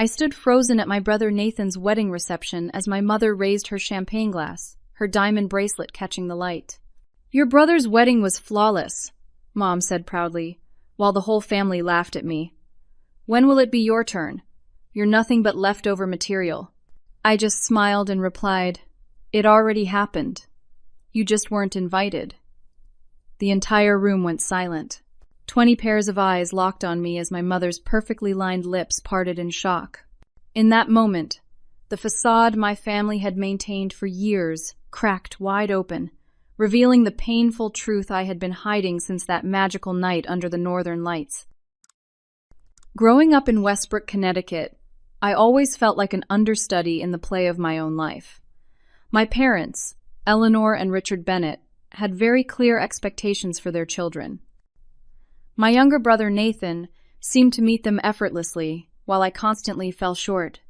I stood frozen at my brother Nathan's wedding reception as my mother raised her champagne glass, her diamond bracelet catching the light. "Your brother's wedding was flawless," Mom said proudly, while the whole family laughed at me. "When will it be your turn? You're nothing but leftover material." I just smiled and replied, "It already happened. You just weren't invited." The entire room went silent. 20 pairs of eyes locked on me as my mother's perfectly lined lips parted in shock. In that moment, the facade my family had maintained for years cracked wide open, revealing the painful truth I had been hiding since that magical night under the northern lights. Growing up in Westbrook, Connecticut, I always felt like an understudy in the play of my own life. My parents, Eleanor and Richard Bennett, had very clear expectations for their children. My younger brother Nathan seemed to meet them effortlessly, while I constantly fell short.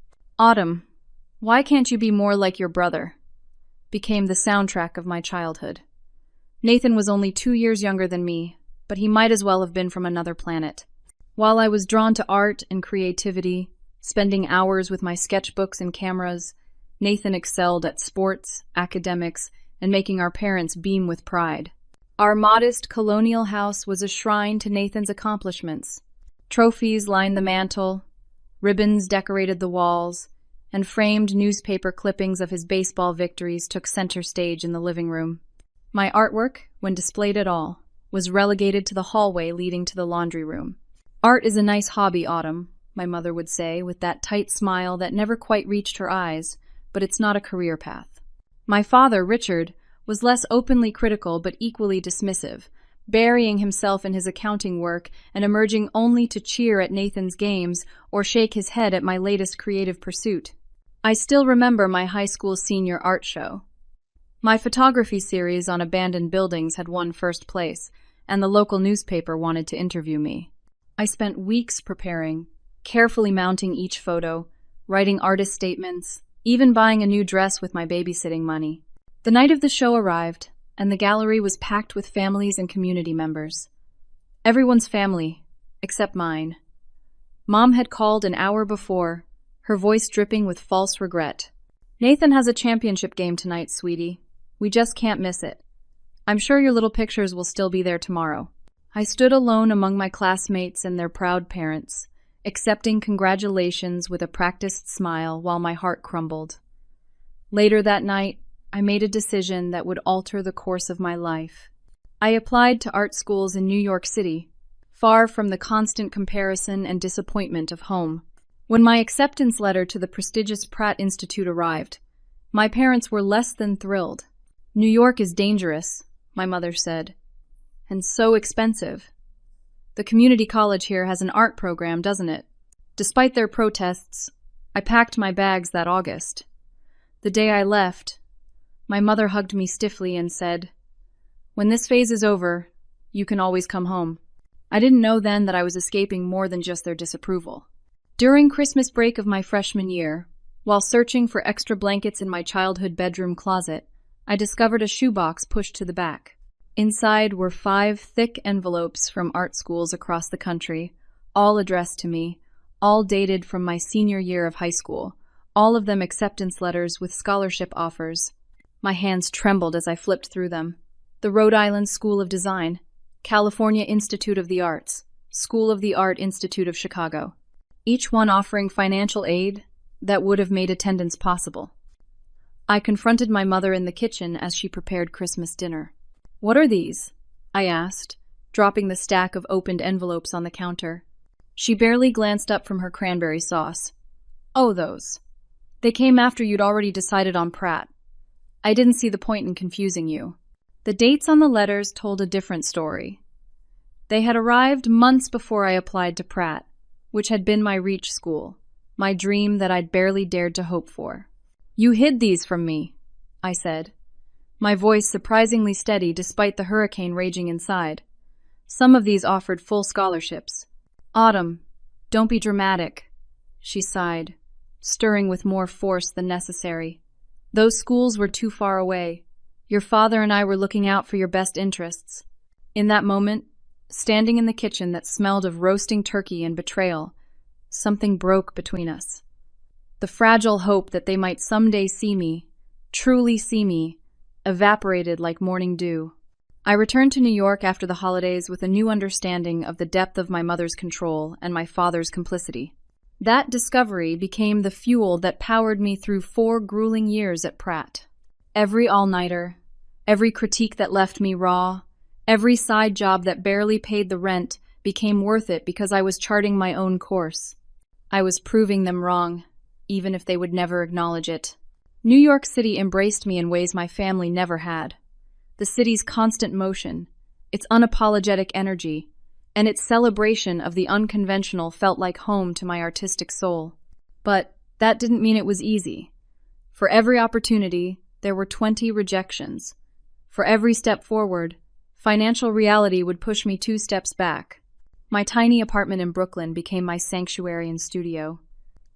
"Autumn, why can't you be more like your brother?" became the soundtrack of my childhood. Nathan was only 2 years younger than me, but he might as well have been from another planet. While I was drawn to art and creativity, spending hours with my sketchbooks and cameras, Nathan excelled at sports, academics, and making our parents beam with pride. Our modest colonial house was a shrine to Nathan's accomplishments. Trophies lined the mantel, ribbons decorated the walls, and framed newspaper clippings of his baseball victories took center stage in the living room. My artwork, when displayed at all, was relegated to the hallway leading to the laundry room. "Art is a nice hobby, Autumn," my mother would say with that tight smile that never quite reached her eyes, "but it's not a career path." My father, Richard, was less openly critical but equally dismissive, burying himself in his accounting work and emerging only to cheer at Nathan's games or shake his head at my latest creative pursuit. I still remember my high school senior art show. My photography series on abandoned buildings had won first place, and the local newspaper wanted to interview me. I spent weeks preparing, carefully mounting each photo, writing artist statements, even buying a new dress with my babysitting money. The night of the show arrived, and the gallery was packed with families and community members. Everyone's family, except mine. Mom had called an hour before, her voice dripping with false regret. "Nathan has a championship game tonight, sweetie. We just can't miss it. I'm sure your little pictures will still be there tomorrow." I stood alone among my classmates and their proud parents, accepting congratulations with a practiced smile while my heart crumbled. Later that night, I made a decision that would alter the course of my life. I applied to art schools in New York City, far from the constant comparison and disappointment of home. When my acceptance letter to the prestigious Pratt Institute arrived, my parents were less than thrilled. "New York is dangerous," my mother said, "and so expensive. The community college here has an art program, doesn't it?" Despite their protests, I packed my bags that August. The day I left, my mother hugged me stiffly and said, "When this phase is over, you can always come home." I didn't know then that I was escaping more than just their disapproval. During Christmas break of my freshman year, while searching for extra blankets in my childhood bedroom closet, I discovered a shoebox pushed to the back. Inside were 5 thick envelopes from art schools across the country, all addressed to me, all dated from my senior year of high school, all of them acceptance letters with scholarship offers. My hands trembled as I flipped through them. The Rhode Island School of Design, California Institute of the Arts, School of the Art Institute of Chicago, each one offering financial aid that would have made attendance possible. I confronted my mother in the kitchen as she prepared Christmas dinner. "What are these?" I asked, dropping the stack of opened envelopes on the counter. She barely glanced up from her cranberry sauce. "Oh, those. They came after you'd already decided on Pratt. I didn't see the point in confusing you." The dates on the letters told a different story. They had arrived months before I applied to Pratt, which had been my reach school, my dream that I'd barely dared to hope for. "You hid these from me," I said, my voice surprisingly steady despite the hurricane raging inside. "Some of these offered full scholarships." "Autumn, don't be dramatic," she sighed, stirring with more force than necessary. "Those schools were too far away. Your father and I were looking out for your best interests." In that moment, standing in the kitchen that smelled of roasting turkey and betrayal, something broke between us. The fragile hope that they might someday see me, truly see me, evaporated like morning dew. I returned to New York after the holidays with a new understanding of the depth of my mother's control and my father's complicity. That discovery became the fuel that powered me through 4 grueling years at Pratt. Every all-nighter, every critique that left me raw, every side job that barely paid the rent became worth it because I was charting my own course. I was proving them wrong, even if they would never acknowledge it. New York City embraced me in ways my family never had. The city's constant motion, its unapologetic energy, and its celebration of the unconventional felt like home to my artistic soul. But that didn't mean it was easy. For every opportunity, there were 20 rejections. For every step forward, financial reality would push me 2 steps back. My tiny apartment in Brooklyn became my sanctuary and studio.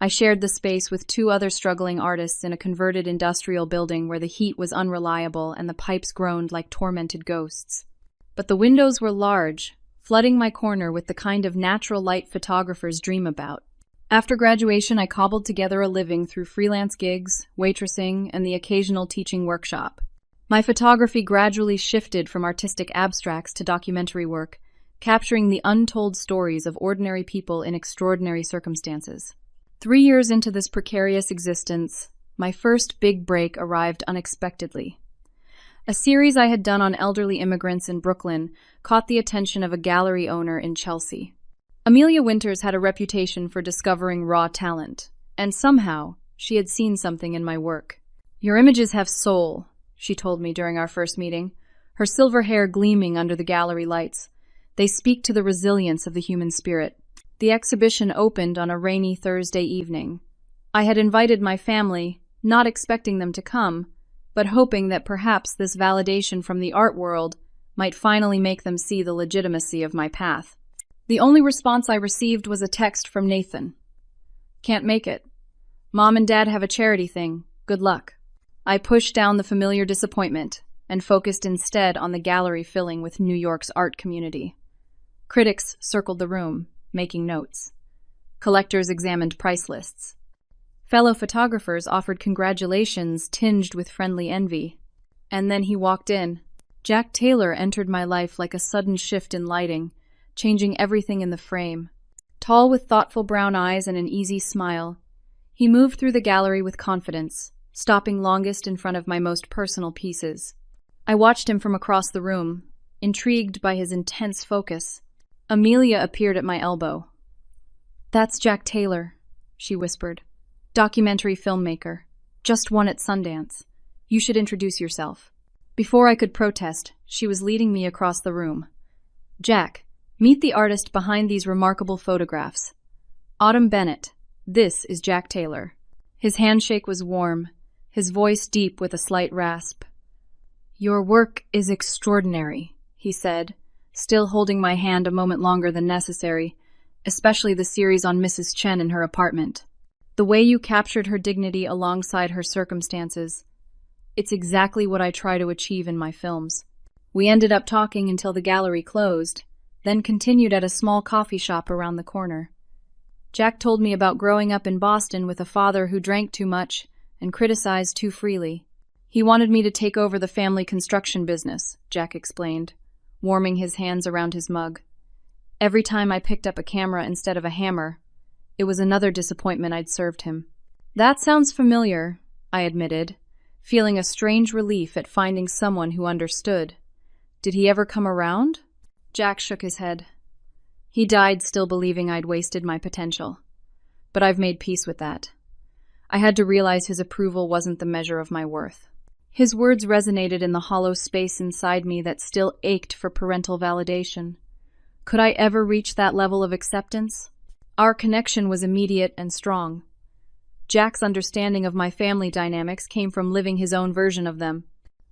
I shared the space with 2 other struggling artists in a converted industrial building where the heat was unreliable and the pipes groaned like tormented ghosts. But the windows were large, flooding my corner with the kind of natural light photographers dream about. After graduation, I cobbled together a living through freelance gigs, waitressing, and the occasional teaching workshop. My photography gradually shifted from artistic abstracts to documentary work, capturing the untold stories of ordinary people in extraordinary circumstances. 3 years into this precarious existence, my first big break arrived unexpectedly. A series I had done on elderly immigrants in Brooklyn caught the attention of a gallery owner in Chelsea. Amelia Winters had a reputation for discovering raw talent, and somehow she had seen something in my work. "Your images have soul," she told me during our first meeting, her silver hair gleaming under the gallery lights. "They speak to the resilience of the human spirit." The exhibition opened on a rainy Thursday evening. I had invited my family, not expecting them to come, but hoping that perhaps this validation from the art world might finally make them see the legitimacy of my path. The only response I received was a text from Nathan. "Can't make it. Mom and Dad have a charity thing. Good luck." I pushed down the familiar disappointment and focused instead on the gallery filling with New York's art community. Critics circled the room, making notes. Collectors examined price lists. Fellow photographers offered congratulations tinged with friendly envy. And then he walked in. Jack Taylor entered my life like a sudden shift in lighting, changing everything in the frame. Tall with thoughtful brown eyes and an easy smile, he moved through the gallery with confidence, stopping longest in front of my most personal pieces. I watched him from across the room, intrigued by his intense focus. Amelia appeared at my elbow. "That's Jack Taylor," she whispered. "Documentary filmmaker. Just won at Sundance. You should introduce yourself." Before I could protest, she was leading me across the room. "Jack, meet the artist behind these remarkable photographs. Autumn Bennett. This is Jack Taylor." His handshake was warm, his voice deep with a slight rasp. "Your work is extraordinary," he said, still holding my hand a moment longer than necessary, especially the series on Mrs. Chen in her apartment. "The way you captured her dignity alongside her circumstances. It's exactly what I try to achieve in my films." We ended up talking until the gallery closed, then continued at a small coffee shop around the corner. Jack told me about growing up in Boston with a father who drank too much and criticized too freely. He wanted me to take over the family construction business, Jack explained, warming his hands around his mug. Every time I picked up a camera instead of a hammer, it was another disappointment I'd served him. "That sounds familiar," I admitted, feeling a strange relief at finding someone who understood. "Did he ever come around?" Jack shook his head. "He died still believing I'd wasted my potential. But I've made peace with that. I had to realize his approval wasn't the measure of my worth." His words resonated in the hollow space inside me that still ached for parental validation. Could I ever reach that level of acceptance? Our connection was immediate and strong. Jack's understanding of my family dynamics came from living his own version of them.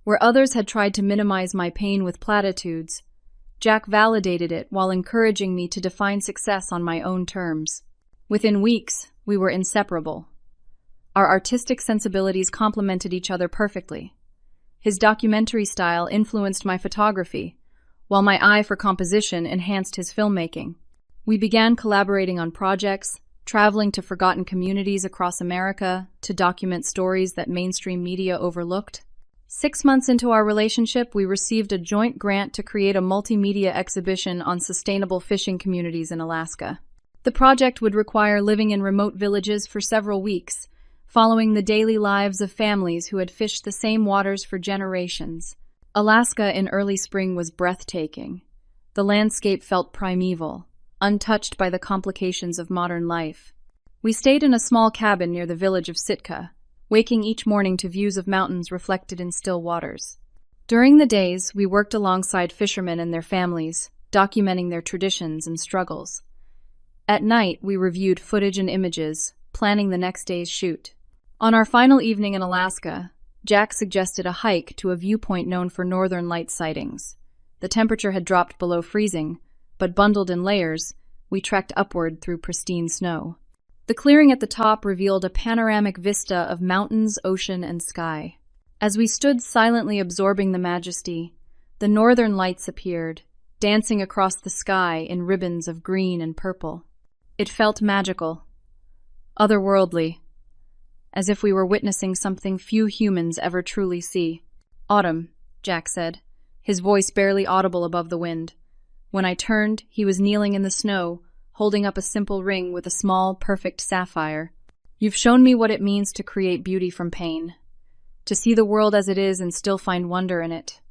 Where others had tried to minimize my pain with platitudes, Jack validated it while encouraging me to define success on my own terms. Within weeks, we were inseparable. Our artistic sensibilities complemented each other perfectly. His documentary style influenced my photography, while my eye for composition enhanced his filmmaking. We began collaborating on projects, traveling to forgotten communities across America to document stories that mainstream media overlooked. 6 months into our relationship, we received a joint grant to create a multimedia exhibition on sustainable fishing communities in Alaska. The project would require living in remote villages for several weeks, following the daily lives of families who had fished the same waters for generations. Alaska in early spring was breathtaking. The landscape felt primeval, untouched by the complications of modern life. We stayed in a small cabin near the village of Sitka, waking each morning to views of mountains reflected in still waters. During the days, we worked alongside fishermen and their families, documenting their traditions and struggles. At night, we reviewed footage and images, planning the next day's shoot. On our final evening in Alaska, Jack suggested a hike to a viewpoint known for northern light sightings. The temperature had dropped below freezing, but bundled in layers, we trekked upward through pristine snow. The clearing at the top revealed a panoramic vista of mountains, ocean, and sky. As we stood silently absorbing the majesty, the northern lights appeared, dancing across the sky in ribbons of green and purple. It felt magical, otherworldly, as if we were witnessing something few humans ever truly see. "Autumn," Jack said, his voice barely audible above the wind. When I turned, he was kneeling in the snow, holding up a simple ring with a small, perfect sapphire. "You've shown me what it means to create beauty from pain, to see the world as it is and still find wonder in it.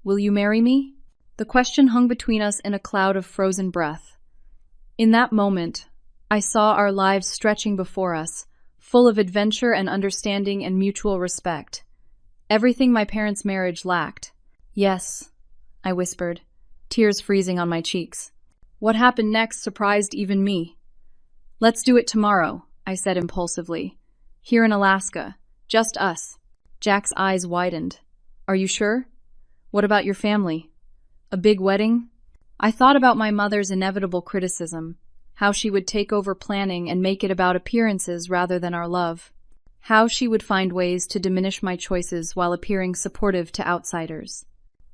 Will you marry me?" The question hung between us in a cloud of frozen breath. In that moment, I saw our lives stretching before us, full of adventure and understanding and mutual respect. Everything my parents' marriage lacked. "Yes," I whispered, tears freezing on my cheeks. What happened next surprised even me. "Let's do it tomorrow," I said impulsively. "Here in Alaska. Just us." Jack's eyes widened. "Are you sure? What about your family? A big wedding?" I thought about my mother's inevitable criticism, how she would take over planning and make it about appearances rather than our love, how she would find ways to diminish my choices while appearing supportive to outsiders.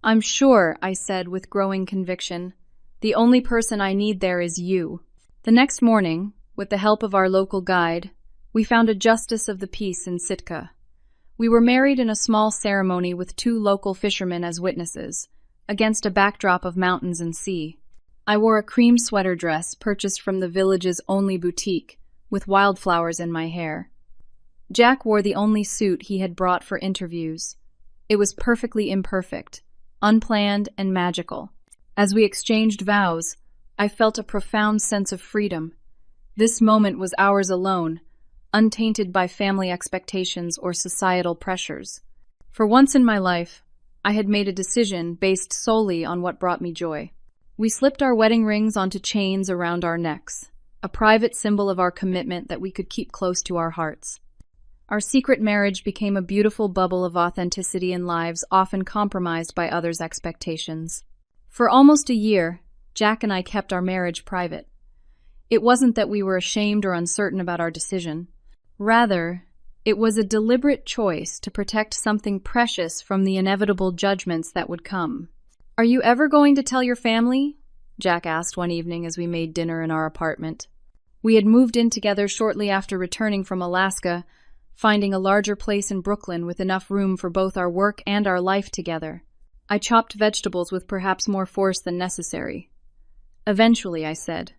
"I'm sure," I said with growing conviction. "The only person I need there is you." The next morning, with the help of our local guide, we found a justice of the peace in Sitka. We were married in a small ceremony with 2 local fishermen as witnesses, against a backdrop of mountains and sea. I wore a cream sweater dress purchased from the village's only boutique, with wildflowers in my hair. Jack wore the only suit he had brought for interviews. It was perfectly imperfect, unplanned and magical. As we exchanged vows, I felt a profound sense of freedom. This moment was ours alone, untainted by family expectations or societal pressures. For once in my life, I had made a decision based solely on what brought me joy. We slipped our wedding rings onto chains around our necks, a private symbol of our commitment that we could keep close to our hearts. Our secret marriage became a beautiful bubble of authenticity in lives often compromised by others' expectations. For almost a year, Jack and I kept our marriage private. It wasn't that we were ashamed or uncertain about our decision. Rather, it was a deliberate choice to protect something precious from the inevitable judgments that would come. "Are you ever going to tell your family?" Jack asked one evening as we made dinner in our apartment. We had moved in together shortly after returning from Alaska, finding a larger place in Brooklyn with enough room for both our work and our life together. I chopped vegetables with perhaps more force than necessary. "Eventually," I said,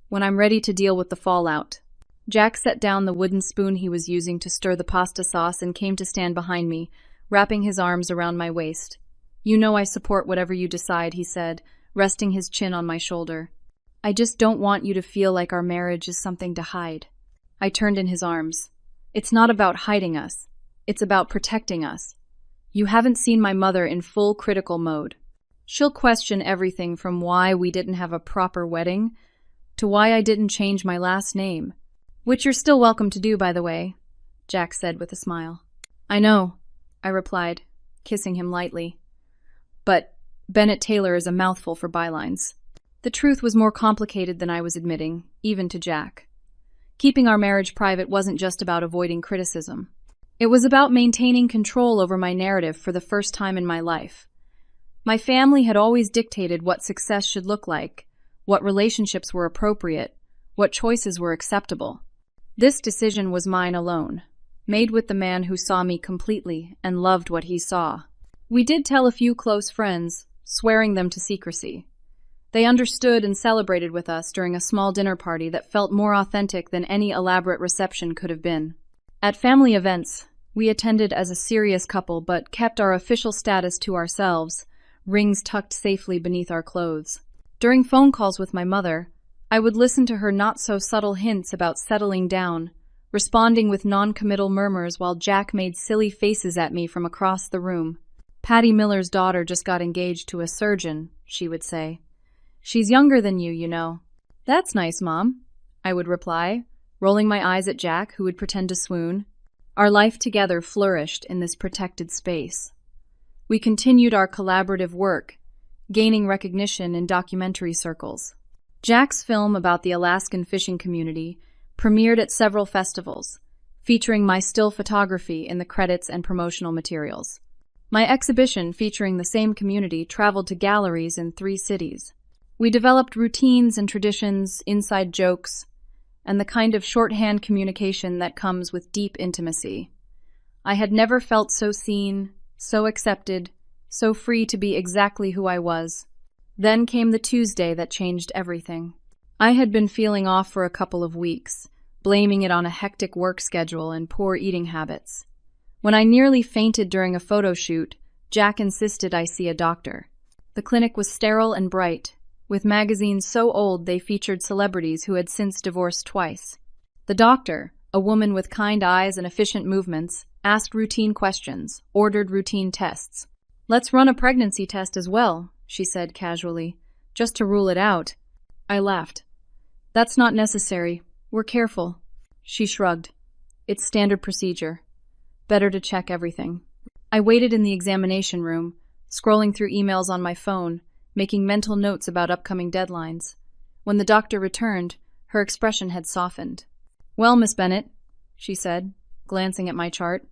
"when I'm ready to deal with the fallout." Jack set down the wooden spoon he was using to stir the pasta sauce and came to stand behind me, wrapping his arms around my waist. "You know I support whatever you decide," he said, resting his chin on my shoulder. "I just don't want you to feel like our marriage is something to hide." I turned in his arms. "It's not about hiding us. It's about protecting us. You haven't seen my mother in full critical mode. She'll question everything from why we didn't have a proper wedding to why I didn't change my last name. Which you're still welcome to do, by the way," Jack said with a smile. "I know," I replied, kissing him lightly. But Bennett Taylor is a mouthful for bylines. The truth was more complicated than I was admitting, even to Jack. Keeping our marriage private wasn't just about avoiding criticism. It was about maintaining control over my narrative for the first time in my life. My family had always dictated what success should look like, what relationships were appropriate, what choices were acceptable. This decision was mine alone, made with the man who saw me completely and loved what he saw. We did tell a few close friends, swearing them to secrecy. They understood and celebrated with us during a small dinner party that felt more authentic than any elaborate reception could have been. At family events, we attended as a serious couple but kept our official status to ourselves, rings tucked safely beneath our clothes. During phone calls with my mother, I would listen to her not-so-subtle hints about settling down, responding with non-committal murmurs while Jack made silly faces at me from across the room. "Patty Miller's daughter just got engaged to a surgeon," she would say. "She's younger than you know." "That's nice, Mom," I would reply, rolling my eyes at Jack, who would pretend to swoon. Our life together flourished in this protected space. We continued our collaborative work, gaining recognition in documentary circles. Jack's film about the Alaskan fishing community premiered at several festivals, featuring my still photography in the credits and promotional materials. My exhibition featuring the same community traveled to galleries in 3 cities. We developed routines and traditions, inside jokes, and the kind of shorthand communication that comes with deep intimacy. I had never felt so seen, so accepted, so free to be exactly who I was. Then came the Tuesday that changed everything. I had been feeling off for a couple of weeks, blaming it on a hectic work schedule and poor eating habits. When I nearly fainted during a photo shoot, Jack insisted I see a doctor. The clinic was sterile and bright, with magazines so old they featured celebrities who had since divorced twice. The doctor, a woman with kind eyes and efficient movements, asked routine questions, ordered routine tests. "Let's run a pregnancy test as well," she said casually, "just to rule it out." I laughed. "That's not necessary. We're careful." She shrugged. "It's standard procedure. Better to check everything." I waited in the examination room, scrolling through emails on my phone, making mental notes about upcoming deadlines. When the doctor returned, her expression had softened. "Well, Miss Bennett," she said, glancing at my chart,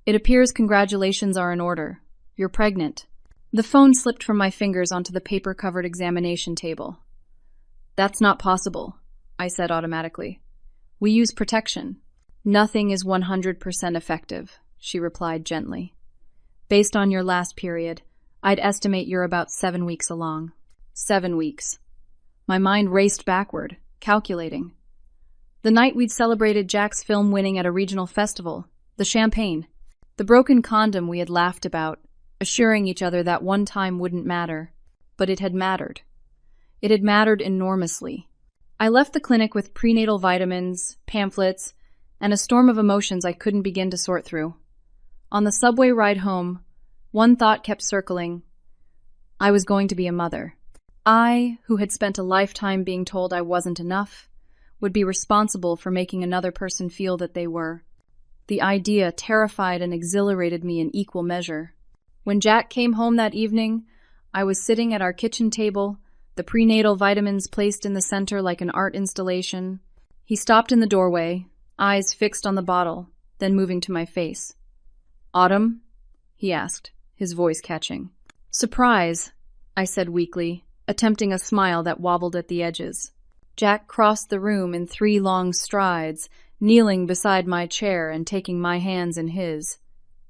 "it appears congratulations are in order. You're pregnant." The phone slipped from my fingers onto the paper-covered examination table. "That's not possible," I said automatically. "We use protection." "Nothing is 100% effective," she replied gently. "Based on your last period, I'd estimate you're about 7 weeks along." 7 weeks. My mind raced backward, calculating. The night we'd celebrated Jack's film winning at a regional festival, the champagne, the broken condom we had laughed about, assuring each other that one time wouldn't matter. But it had mattered. It had mattered enormously. I left the clinic with prenatal vitamins, pamphlets, and a storm of emotions I couldn't begin to sort through. On the subway ride home, one thought kept circling. I was going to be a mother. I, who had spent a lifetime being told I wasn't enough, would be responsible for making another person feel that they were. The idea terrified and exhilarated me in equal measure. When Jack came home that evening, I was sitting at our kitchen table, the prenatal vitamins placed in the center like an art installation. He stopped in the doorway, eyes fixed on the bottle, then moving to my face. "Autumn?" he asked, his voice catching. "Surprise," I said weakly, attempting a smile that wobbled at the edges. Jack crossed the room in 3 long strides, kneeling beside my chair and taking my hands in his.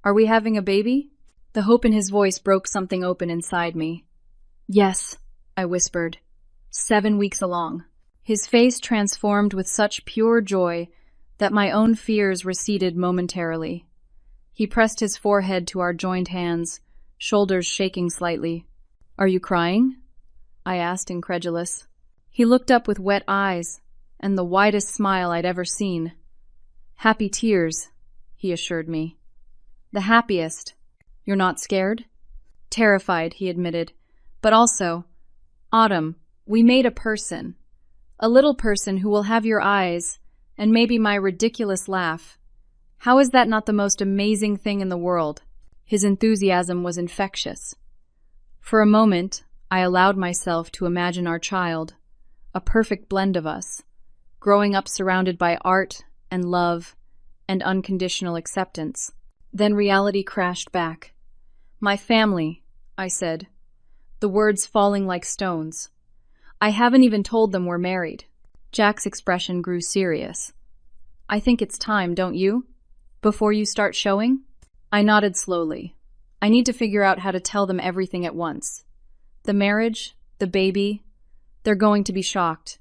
"Are we having a baby?" The hope in his voice broke something open inside me. "Yes," I whispered. 7 weeks along. His face transformed with such pure joy that my own fears receded momentarily. He pressed his forehead to our joined hands, shoulders shaking slightly. "Are you crying?" I asked, incredulous. He looked up with wet eyes and the widest smile I'd ever seen. "Happy tears," he assured me. "The happiest." "You're not scared?" "Terrified," he admitted. "But also, Autumn, we made a person. A little person who will have your eyes and maybe my ridiculous laugh. How is that not the most amazing thing in the world?" His enthusiasm was infectious. For a moment, I allowed myself to imagine our child, a perfect blend of us, growing up surrounded by art and love and unconditional acceptance. Then reality crashed back. "My family," I said, the words falling like stones. "I haven't even told them we're married." Jack's expression grew serious. I think it's time, don't you? Before you start showing? I nodded slowly. I need to figure out how to tell them everything at once. The marriage, the baby, they're going to be shocked.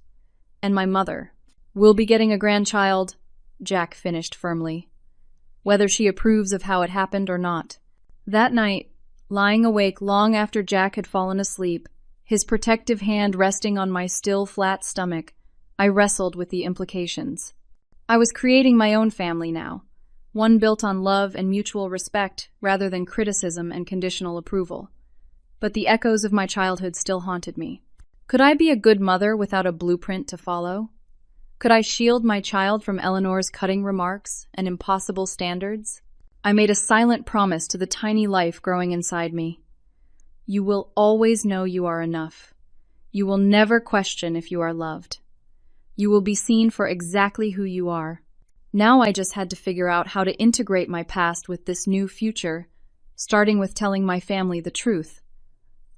And my mother. We'll be getting a grandchild, Jack finished firmly, whether she approves of how it happened or not. That night, lying awake long after Jack had fallen asleep, his protective hand resting on my still flat stomach, I wrestled with the implications. I was creating my own family now, one built on love and mutual respect rather than criticism and conditional approval. But the echoes of my childhood still haunted me. Could I be a good mother without a blueprint to follow? Could I shield my child from Eleanor's cutting remarks and impossible standards? I made a silent promise to the tiny life growing inside me. You will always know you are enough. You will never question if you are loved. You will be seen for exactly who you are. Now I just had to figure out how to integrate my past with this new future, starting with telling my family the truth.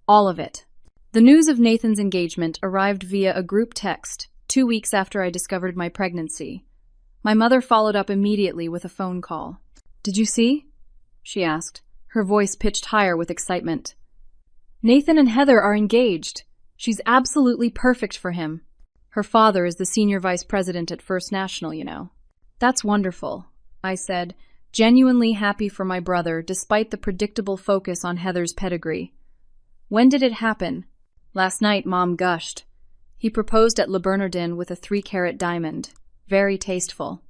All of it. The news of Nathan's engagement arrived via a group text 2 weeks after I discovered my pregnancy. My mother followed up immediately with a phone call. Did you see? She asked, her voice pitched higher with excitement. Nathan and Heather are engaged. She's absolutely perfect for him. Her father is the senior vice president at First National, you know. That's wonderful, I said, genuinely happy for my brother despite the predictable focus on Heather's pedigree. When did it happen? Last night, Mom gushed. He proposed at Le Bernardin with a 3-carat diamond. Very tasteful.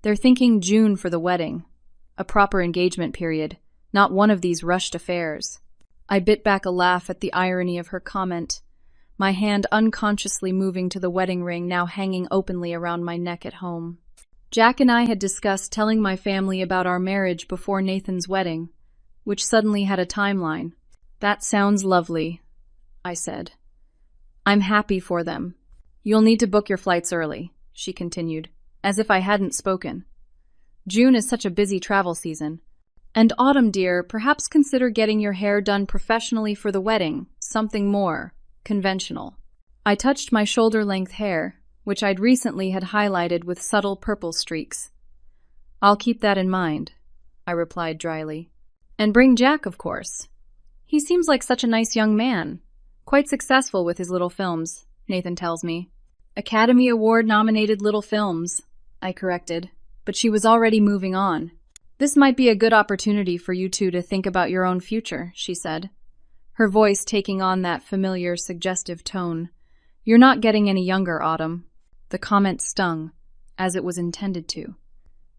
They're thinking June for the wedding. A proper engagement period, not one of these rushed affairs. I bit back a laugh at the irony of her comment, my hand unconsciously moving to the wedding ring now hanging openly around my neck at home. Jack and I had discussed telling my family about our marriage before Nathan's wedding, which suddenly had a timeline. That sounds lovely, I said. I'm happy for them. You'll need to book your flights early, she continued, as if I hadn't spoken. June is such a busy travel season. And autumn, dear, perhaps consider getting your hair done professionally for the wedding, something more conventional. I touched my shoulder-length hair, which I'd recently had highlighted with subtle purple streaks. I'll keep that in mind, I replied dryly. And bring Jack, of course. He seems like such a nice young man. Quite successful with his little films, Nathan tells me. Academy Award-nominated little films, I corrected, but she was already moving on. This might be a good opportunity for you two to think about your own future, she said, her voice taking on that familiar, suggestive tone. You're not getting any younger, Autumn. The comment stung, as it was intended to.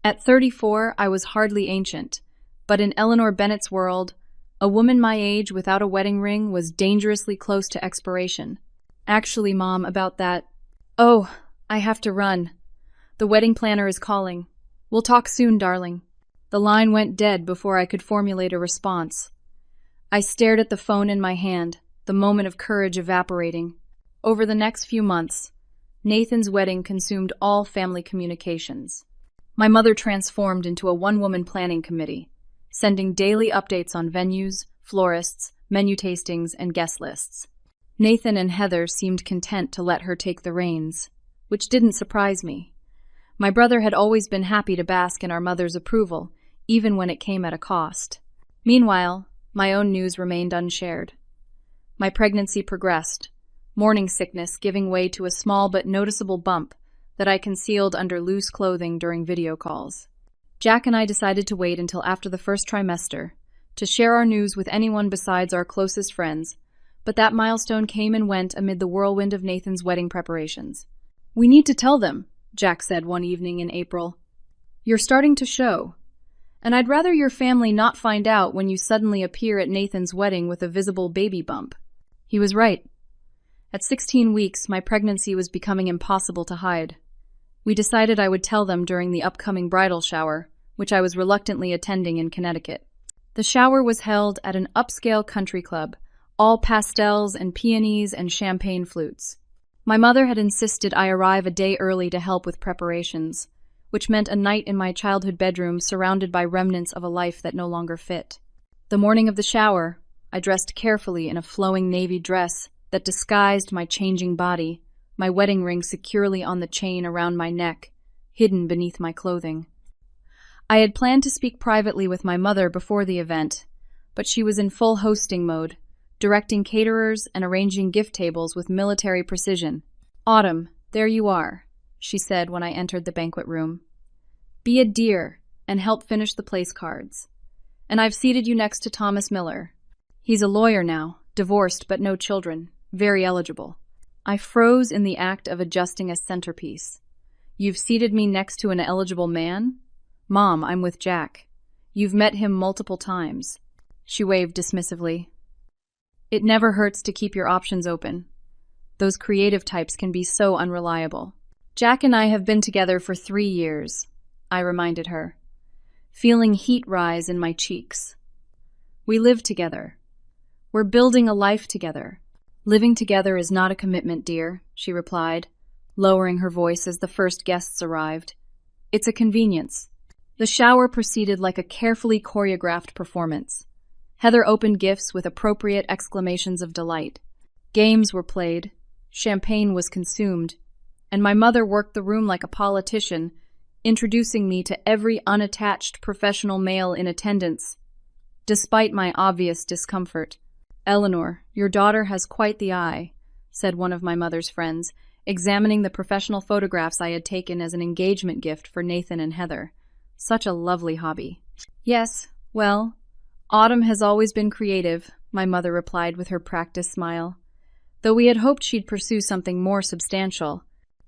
At 34, I was hardly ancient, but in Eleanor Bennett's world, a woman my age without a wedding ring was dangerously close to expiration. Actually, Mom, about that... Oh, I have to run. The wedding planner is calling. We'll talk soon, darling. The line went dead before I could formulate a response. I stared at the phone in my hand, the moment of courage evaporating. Over the next few months, Nathan's wedding consumed all family communications. My mother transformed into a one-woman planning committee, sending daily updates on venues, florists, menu tastings, and guest lists. Nathan and Heather seemed content to let her take the reins, which didn't surprise me. My brother had always been happy to bask in our mother's approval, even when it came at a cost. Meanwhile, my own news remained unshared. My pregnancy progressed, morning sickness giving way to a small but noticeable bump that I concealed under loose clothing during video calls. Jack and I decided to wait until after the first trimester to share our news with anyone besides our closest friends, but that milestone came and went amid the whirlwind of Nathan's wedding preparations. "We need to tell them," Jack said one evening in April. "You're starting to show, and I'd rather your family not find out when you suddenly appear at Nathan's wedding with a visible baby bump." He was right. At 16 weeks, my pregnancy was becoming impossible to hide. We decided I would tell them during the upcoming bridal shower, which I was reluctantly attending in Connecticut. The shower was held at an upscale country club, all pastels and peonies and champagne flutes. My mother had insisted I arrive a day early to help with preparations, which meant a night in my childhood bedroom surrounded by remnants of a life that no longer fit. The morning of the shower, I dressed carefully in a flowing navy dress that disguised my changing body, my wedding ring securely on the chain around my neck, hidden beneath my clothing. I had planned to speak privately with my mother before the event, but she was in full hosting mode, directing caterers and arranging gift tables with military precision. "Autumn, there you are," she said when I entered the banquet room. "Be a dear and help finish the place cards. And I've seated you next to Thomas Miller. He's a lawyer now, divorced but no children, very eligible." I froze in the act of adjusting a centerpiece. "You've seated me next to an eligible man? Mom, I'm with Jack. You've met him multiple times." She waved dismissively. "It never hurts to keep your options open. Those creative types can be so unreliable." "Jack and I have been together for 3 years," I reminded her, feeling heat rise in my cheeks. "We live together. We're building a life together." "Living together is not a commitment, dear," she replied, lowering her voice as the first guests arrived. "It's a convenience." The shower proceeded like a carefully choreographed performance. Heather opened gifts with appropriate exclamations of delight. Games were played, champagne was consumed, and my mother worked the room like a politician, introducing me to every unattached professional male in attendance. Despite my obvious discomfort, "Eleanor, your daughter has quite the eye," said one of my mother's friends, examining the professional photographs I had taken as an engagement gift for Nathan and Heather. "Such a lovely hobby." "Yes, well, Autumn has always been creative," my mother replied with her practiced smile. "Though we had hoped she'd pursue something more substantial.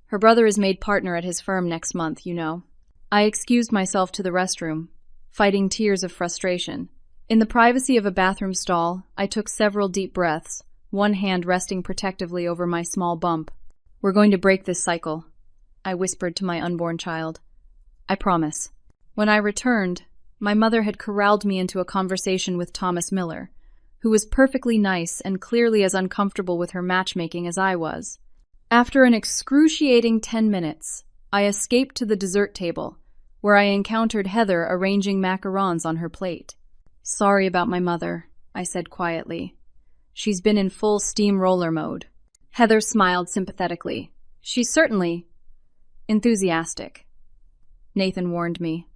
Her brother is made partner at his firm next month, you know." I excused myself to the restroom, fighting tears of frustration. In the privacy of a bathroom stall, I took several deep breaths, one hand resting protectively over my small bump. "We're going to break this cycle," I whispered to my unborn child. "I promise." When I returned, my mother had corralled me into a conversation with Thomas Miller, who was perfectly nice and clearly as uncomfortable with her matchmaking as I was. After an excruciating 10 minutes, I escaped to the dessert table, where I encountered Heather arranging macarons on her plate. "Sorry about my mother," I said quietly. "She's been in full steamroller mode." Heather smiled sympathetically. "She's certainly enthusiastic," Nathan warned me.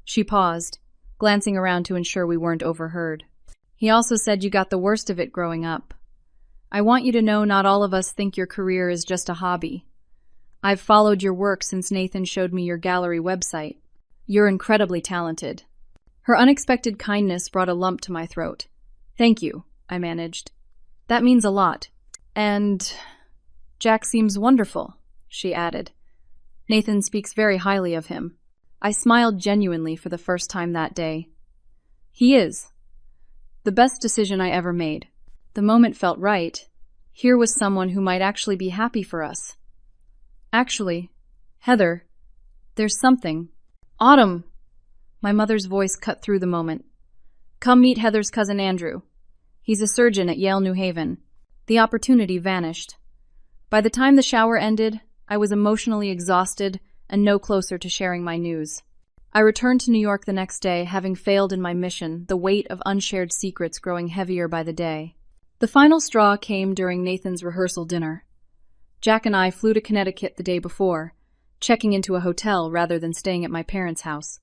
She paused, glancing around to ensure we weren't overheard. "He also said you got the worst of it growing up. I want you to know not all of us think your career is just a hobby. I've followed your work since Nathan showed me your gallery website. You're incredibly talented." Her unexpected kindness brought a lump to my throat. "Thank you," I managed. "That means a lot. And Jack seems wonderful," she added. "Nathan speaks very highly of him." I smiled genuinely for the first time that day. "He is. The best decision I ever made. The moment felt right. Here was someone who might actually be happy for us. Actually, Heather, there's something." "Autumn!" My mother's voice cut through the moment. "Come meet Heather's cousin Andrew. He's a surgeon at Yale New Haven." The opportunity vanished. By the time the shower ended, I was emotionally exhausted and no closer to sharing my news. I returned to New York the next day, having failed in my mission, the weight of unshared secrets growing heavier by the day. The final straw came during Nathan's rehearsal dinner. Jack and I flew to Connecticut the day before, checking into a hotel rather than staying at my parents' house.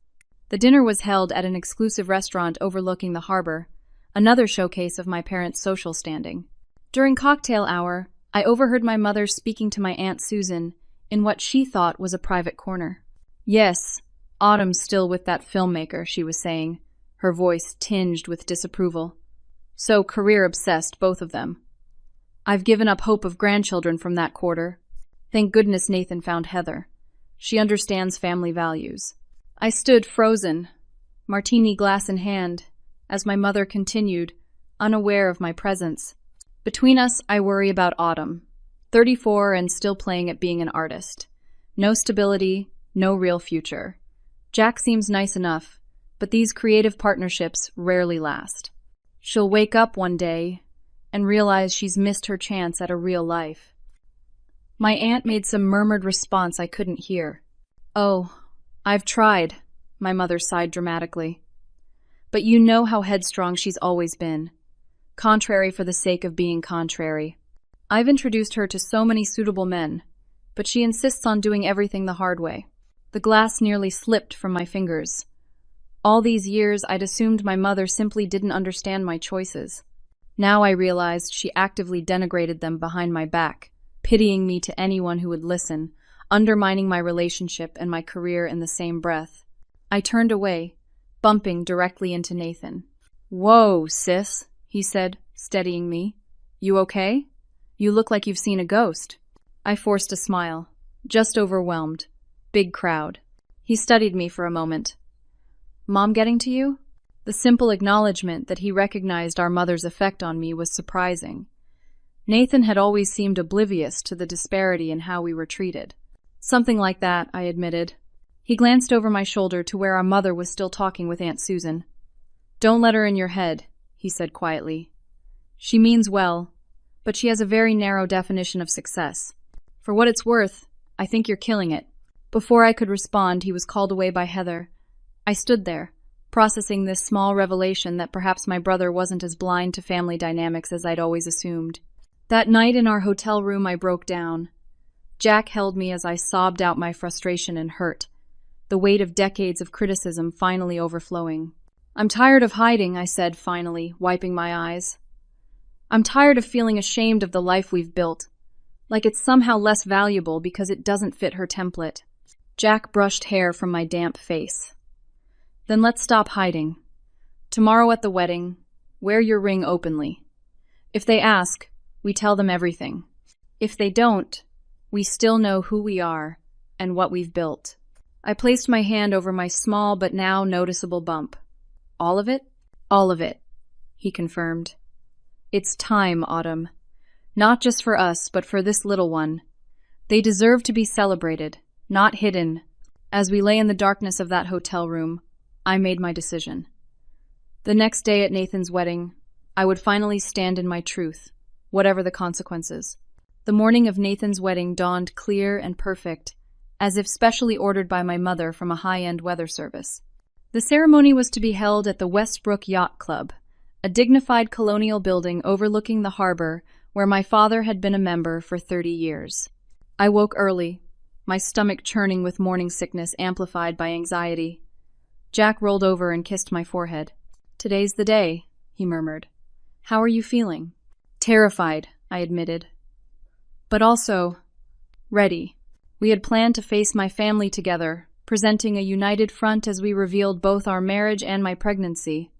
The dinner was held at an exclusive restaurant overlooking the harbor, another showcase of my parents' social standing. During cocktail hour, I overheard my mother speaking to my Aunt Susan in what she thought was a private corner. "Yes, Autumn's still with that filmmaker," she was saying, her voice tinged with disapproval. "So career-obsessed, both of them. I've given up hope of grandchildren from that quarter. Thank goodness Nathan found Heather. She understands family values." I stood frozen, martini glass in hand, as my mother continued, unaware of my presence. "Between us, I worry about Autumn, 34 and still playing at being an artist. No stability, no real future. Jack seems nice enough, but these creative partnerships rarely last. She'll wake up one day and realize she's missed her chance at a real life." My aunt made some murmured response I couldn't hear. "Oh, I've tried," my mother sighed dramatically. "But you know how headstrong she's always been. Contrary for the sake of being contrary." I've introduced her to so many suitable men, but she insists on doing everything the hard way. The glass nearly slipped from my fingers. All these years, I'd assumed my mother simply didn't understand my choices. Now I realized she actively denigrated them behind my back, pitying me to anyone who would listen, undermining my relationship and my career in the same breath. I turned away, bumping directly into Nathan. "Whoa, sis," he said, steadying me. "You okay? You look like you've seen a ghost." I forced a smile. Just overwhelmed. Big crowd. He studied me for a moment. "Mom getting to you?" The simple acknowledgement that he recognized our mother's effect on me was surprising. Nathan had always seemed oblivious to the disparity in how we were treated. "Something like that," I admitted. He glanced over my shoulder to where our mother was still talking with Aunt Susan. "Don't let her in your head," he said quietly. "She means well, but she has a very narrow definition of success. For what it's worth, I think you're killing it." Before I could respond, he was called away by Heather. I stood there, processing this small revelation that perhaps my brother wasn't as blind to family dynamics as I'd always assumed. That night in our hotel room, I broke down. Jack held me as I sobbed out my frustration and hurt, the weight of decades of criticism finally overflowing. "I'm tired of hiding," I said finally, wiping my eyes. "I'm tired of feeling ashamed of the life we've built, like it's somehow less valuable because it doesn't fit her template." Jack brushed hair from my damp face. "Then let's stop hiding. Tomorrow at the wedding, wear your ring openly. If they ask, we tell them everything. If they don't, we still know who we are and what we've built." I placed my hand over my small but now noticeable bump. "All of it?" "All of it," he confirmed. "It's time, Autumn. Not just for us, but for this little one. They deserve to be celebrated, not hidden." As we lay in the darkness of that hotel room, I made my decision. The next day at Nathan's wedding, I would finally stand in my truth, whatever the consequences. The morning of Nathan's wedding dawned clear and perfect, as if specially ordered by my mother from a high-end weather service. The ceremony was to be held at the Westbrook Yacht Club, a dignified colonial building overlooking the harbor where my father had been a member for 30 years. I woke early, my stomach churning with morning sickness amplified by anxiety. Jack rolled over and kissed my forehead. "Today's the day," he murmured. "How are you feeling?" "Terrified," I admitted. "But also ready." We had planned to face my family together, presenting a united front as we revealed both our marriage and my pregnancy.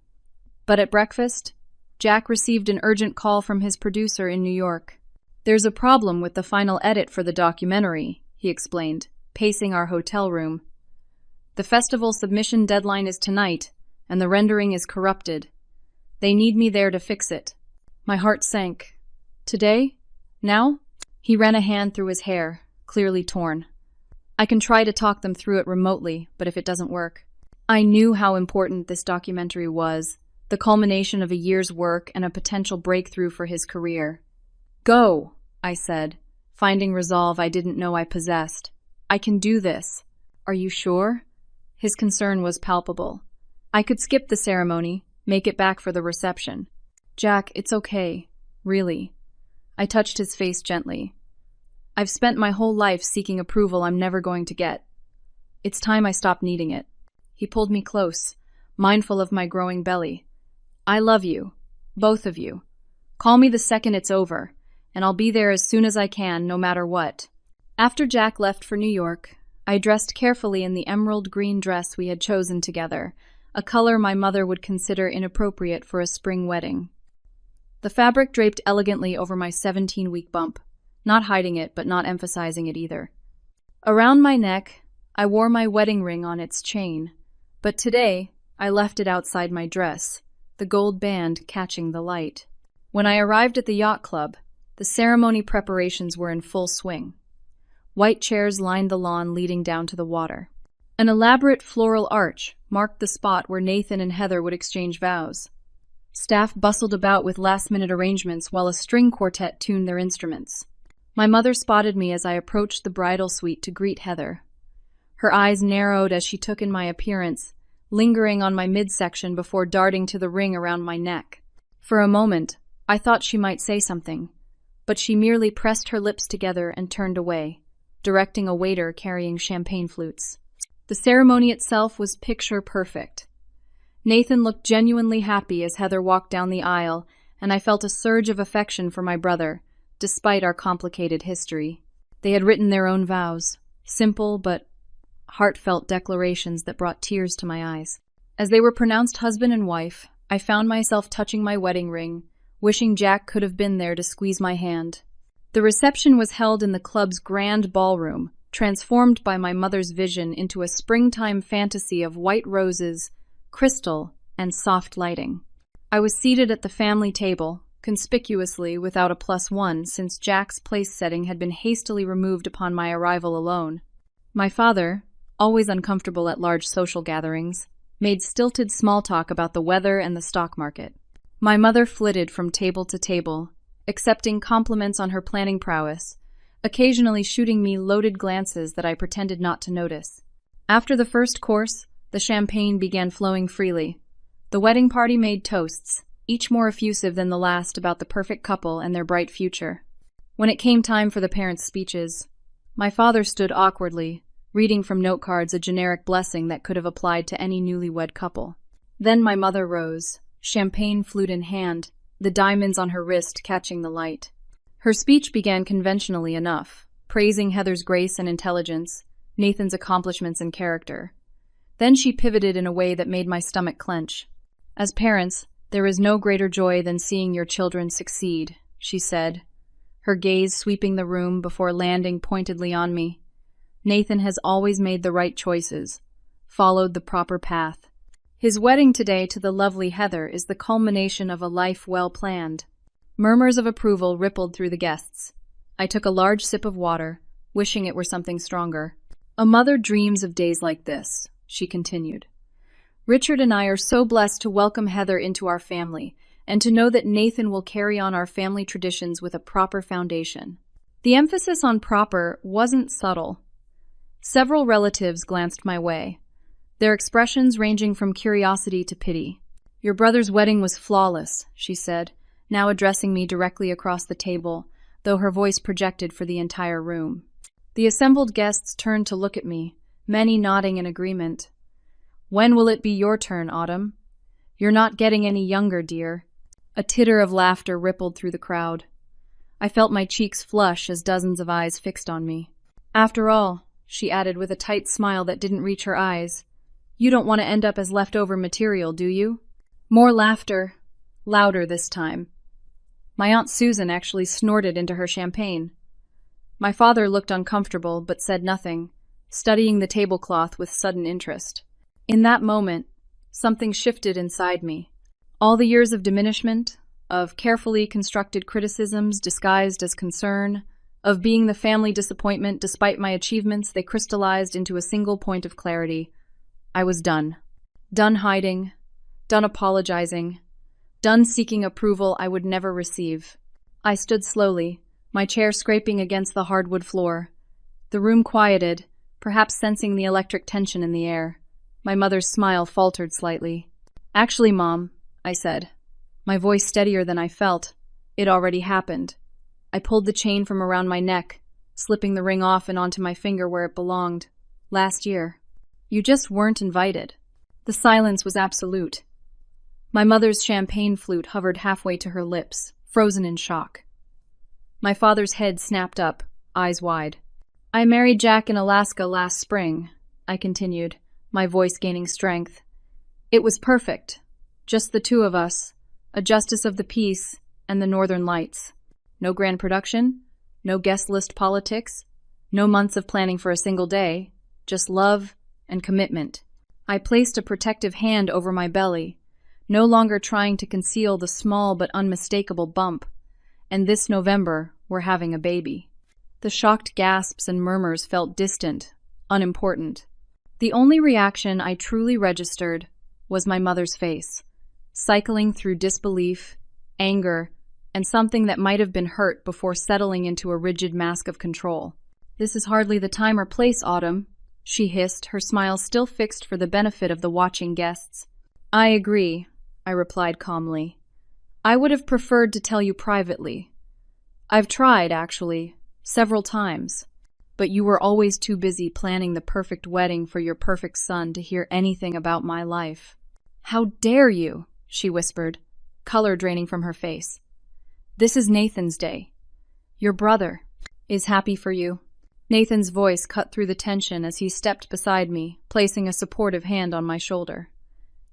But at breakfast, Jack received an urgent call from his producer in New York. "There's a problem with the final edit for the documentary," he explained, pacing our hotel room. "The festival submission deadline is tonight, and the rendering is corrupted. They need me there to fix it." My heart sank. "Today? Now?" He ran a hand through his hair, clearly torn. "I can try to talk them through it remotely, but if it doesn't work." I knew how important this documentary was, the culmination of a year's work and a potential breakthrough for his career. "Go," I said, finding resolve I didn't know I possessed. "I can do this." "Are you sure?" His concern was palpable. "I could skip the ceremony, make it back for the reception." "Jack, it's okay. Really." I touched his face gently. "I've spent my whole life seeking approval I'm never going to get. It's time I stopped needing it." He pulled me close, mindful of my growing belly. "I love you. Both of you. Call me the second it's over, and I'll be there as soon as I can, no matter what." After Jack left for New York, I dressed carefully in the emerald green dress we had chosen together, a color my mother would consider inappropriate for a spring wedding. The fabric draped elegantly over my 17-week bump, not hiding it but not emphasizing it either. Around my neck, I wore my wedding ring on its chain, but today I left it outside my dress, the gold band catching the light. When I arrived at the yacht club, the ceremony preparations were in full swing. White chairs lined the lawn leading down to the water. An elaborate floral arch marked the spot where Nathan and Heather would exchange vows. Staff bustled about with last-minute arrangements while a string quartet tuned their instruments. My mother spotted me as I approached the bridal suite to greet Heather. Her eyes narrowed as she took in my appearance, lingering on my midsection before darting to the ring around my neck. For a moment, I thought she might say something, but she merely pressed her lips together and turned away, directing a waiter carrying champagne flutes. The ceremony itself was picture perfect. Nathan looked genuinely happy as Heather walked down the aisle, and I felt a surge of affection for my brother, despite our complicated history. They had written their own vows, simple but heartfelt declarations that brought tears to my eyes. As they were pronounced husband and wife, I found myself touching my wedding ring, wishing Jack could have been there to squeeze my hand. The reception was held in the club's grand ballroom, transformed by my mother's vision into a springtime fantasy of white roses, crystal, and soft lighting. I was seated at the family table, conspicuously without a +1 since Jack's place setting had been hastily removed upon my arrival alone. My father, always uncomfortable at large social gatherings, made stilted small talk about the weather and the stock market. My mother flitted from table to table, accepting compliments on her planning prowess, occasionally shooting me loaded glances that I pretended not to notice. After the first course, the champagne began flowing freely. The wedding party made toasts, each more effusive than the last about the perfect couple and their bright future. When it came time for the parents' speeches, my father stood awkwardly, reading from note cards a generic blessing that could have applied to any newlywed couple. Then my mother rose, champagne flute in hand, the diamonds on her wrist catching the light. Her speech began conventionally enough, praising Heather's grace and intelligence, Nathan's accomplishments and character. Then she pivoted in a way that made my stomach clench. As parents, there is no greater joy than seeing your children succeed, she said, her gaze sweeping the room before landing pointedly on me. Nathan has always made the right choices, followed the proper path. His wedding today to the lovely Heather is the culmination of a life well planned. Murmurs of approval rippled through the guests. I took a large sip of water, wishing it were something stronger. A mother dreams of days like this, she continued. Richard and I are so blessed to welcome Heather into our family, and to know that Nathan will carry on our family traditions with a proper foundation. The emphasis on proper wasn't subtle. Several relatives glanced my way, their expressions ranging from curiosity to pity. Your brother's wedding was flawless, she said, now addressing me directly across the table, though her voice projected for the entire room. The assembled guests turned to look at me, many nodding in agreement. When will it be your turn, Autumn? You're not getting any younger, dear. A titter of laughter rippled through the crowd. I felt my cheeks flush as dozens of eyes fixed on me. After all, she added with a tight smile that didn't reach her eyes, you don't want to end up as leftover material, do you? More laughter, louder this time. My Aunt Susan actually snorted into her champagne. My father looked uncomfortable but said nothing, studying the tablecloth with sudden interest. In that moment, something shifted inside me. All the years of diminishment, of carefully constructed criticisms disguised as concern, of being the family disappointment despite my achievements, they crystallized into a single point of clarity. I was done. Done hiding, done apologizing, done seeking approval I would never receive. I stood slowly, my chair scraping against the hardwood floor. The room quieted, perhaps sensing the electric tension in the air. My mother's smile faltered slightly. Actually, Mom, I said, my voice steadier than I felt. It already happened. I pulled the chain from around my neck, slipping the ring off and onto my finger where it belonged. Last year. You just weren't invited. The silence was absolute. My mother's champagne flute hovered halfway to her lips, frozen in shock. My father's head snapped up, eyes wide. I married Jack in Alaska last spring, I continued, my voice gaining strength. It was perfect. Just the two of us, a justice of the peace and the Northern Lights. No grand production, no guest list politics, no months of planning for a single day, just love and commitment. I placed a protective hand over my belly, no longer trying to conceal the small but unmistakable bump. And this November, we're having a baby. The shocked gasps and murmurs felt distant, unimportant. The only reaction I truly registered was my mother's face, cycling through disbelief, anger, and something that might have been hurt before settling into a rigid mask of control. This is hardly the time or place, Autumn, she hissed, her smile still fixed for the benefit of the watching guests. I agree, I replied calmly. I would have preferred to tell you privately. I've tried, actually, several times. But you were always too busy planning the perfect wedding for your perfect son to hear anything about my life. How dare you, she whispered, color draining from her face. This is Nathan's day. Your brother is happy for you. Nathan's voice cut through the tension as he stepped beside me, placing a supportive hand on my shoulder.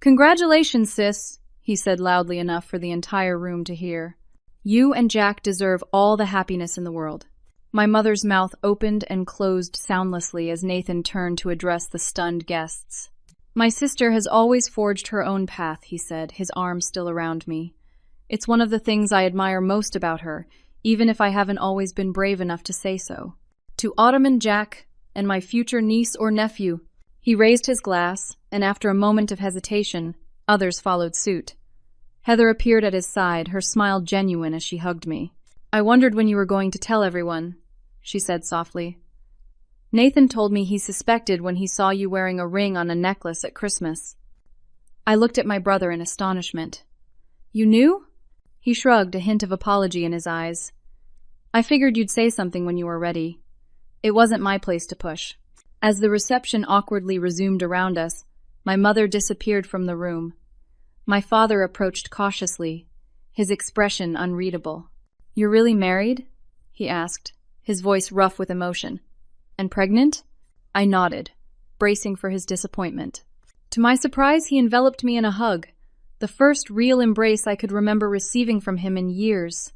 Congratulations, sis, he said loudly enough for the entire room to hear. You and Jack deserve all the happiness in the world. My mother's mouth opened and closed soundlessly as Nathan turned to address the stunned guests. My sister has always forged her own path, he said, his arm still around me. It's one of the things I admire most about her, even if I haven't always been brave enough to say so. To Autumn and Jack, and my future niece or nephew. He raised his glass, and after a moment of hesitation, others followed suit. Heather appeared at his side, her smile genuine as she hugged me. I wondered when you were going to tell everyone, she said softly. Nathan told me he suspected when he saw you wearing a ring on a necklace at Christmas. I looked at my brother in astonishment. You knew? He shrugged, a hint of apology in his eyes. I figured you'd say something when you were ready. It wasn't my place to push. As the reception awkwardly resumed around us, my mother disappeared from the room. My father approached cautiously, his expression unreadable. You're really married? He asked, his voice rough with emotion. And pregnant? I nodded, bracing for his disappointment. To my surprise, he enveloped me in a hug, the first real embrace I could remember receiving from him in years.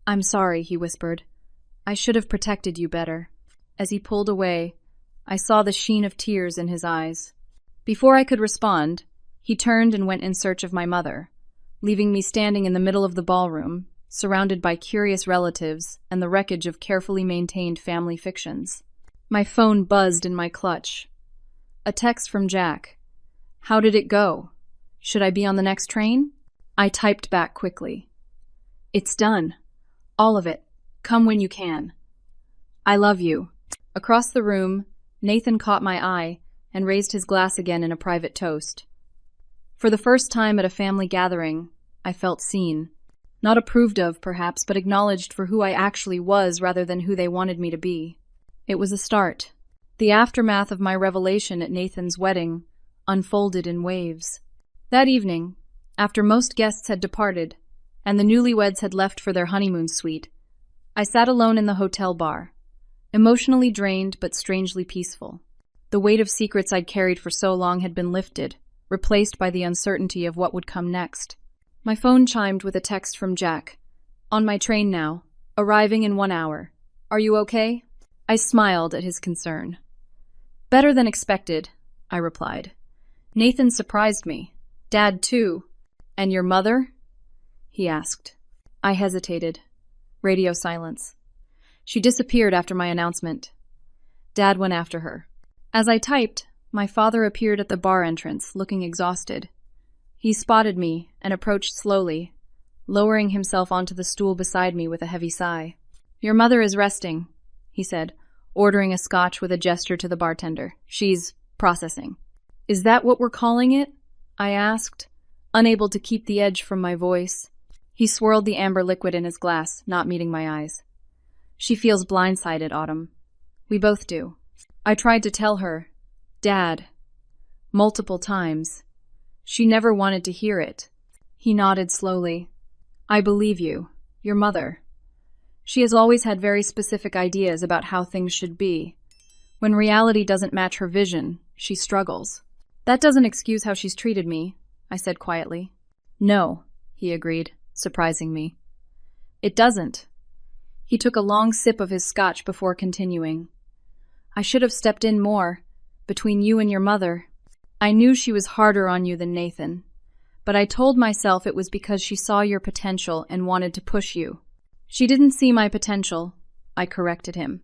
I'm sorry, he whispered. I should have protected you better. As he pulled away, I saw the sheen of tears in his eyes. Before I could respond, he turned and went in search of my mother, leaving me standing in the middle of the ballroom, surrounded by curious relatives and the wreckage of carefully maintained family fictions. My phone buzzed in my clutch. A text from Jack. How did it go? Should I be on the next train? I typed back quickly. It's done. All of it. Come when you can. I love you. Across the room, Nathan caught my eye and raised his glass again in a private toast. For the first time at a family gathering, I felt seen. Not approved of, perhaps, but acknowledged for who I actually was rather than who they wanted me to be. It was a start. The aftermath of my revelation at Nathan's wedding unfolded in waves. That evening, after most guests had departed, and the newlyweds had left for their honeymoon suite, I sat alone in the hotel bar, emotionally drained but strangely peaceful. The weight of secrets I'd carried for so long had been lifted, replaced by the uncertainty of what would come next. My phone chimed with a text from Jack. On my train now, arriving in 1 hour. Are you okay? I smiled at his concern. Better than expected, I replied. Nathan surprised me. Dad, too. And your mother? He asked. I hesitated. Radio silence. She disappeared after my announcement. Dad went after her. As I typed, my father appeared at the bar entrance, looking exhausted. He spotted me and approached slowly, lowering himself onto the stool beside me with a heavy sigh. Your mother is resting, he said, ordering a scotch with a gesture to the bartender. She's processing. Is that what we're calling it? I asked, unable to keep the edge from my voice. He swirled the amber liquid in his glass, not meeting my eyes. She feels blindsided, Autumn. We both do. I tried to tell her, Dad, multiple times. She never wanted to hear it. He nodded slowly. I believe you. Your mother. She has always had very specific ideas about how things should be. When reality doesn't match her vision, she struggles. That doesn't excuse how she's treated me, I said quietly. No, he agreed, surprising me. It doesn't. He took a long sip of his scotch before continuing. I should have stepped in more, between you and your mother. I knew she was harder on you than Nathan, but I told myself it was because she saw your potential and wanted to push you. She didn't see my potential, I corrected him.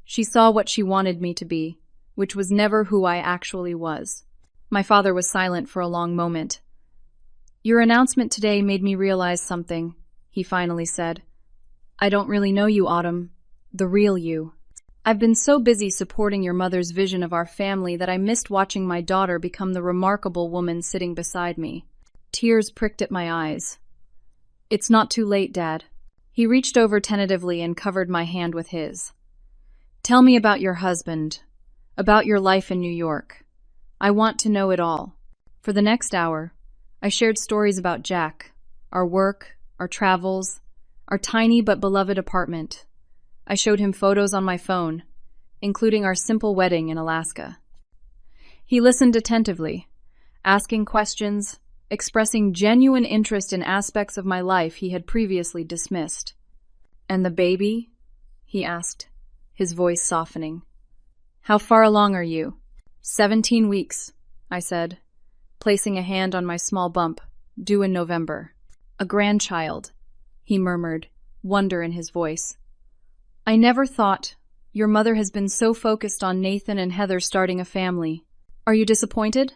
She saw what she wanted me to be, which was never who I actually was. My father was silent for a long moment. Your announcement today made me realize something, he finally said. I don't really know you, Autumn. The real you. I've been so busy supporting your mother's vision of our family that I missed watching my daughter become the remarkable woman sitting beside me. Tears pricked at my eyes. It's not too late, Dad. He reached over tentatively and covered my hand with his. Tell me about your husband, about your life in New York. I want to know it all. For the next hour, I shared stories about Jack, our work, our travels, our tiny but beloved apartment. I showed him photos on my phone, including our simple wedding in Alaska. He listened attentively, asking questions, expressing genuine interest in aspects of my life he had previously dismissed. And the baby? He asked, his voice softening. How far along are you? 17 weeks, I said, placing a hand on my small bump, due in November. A grandchild, he murmured, wonder in his voice. I never thought. Your mother has been so focused on Nathan and Heather starting a family. Are you disappointed?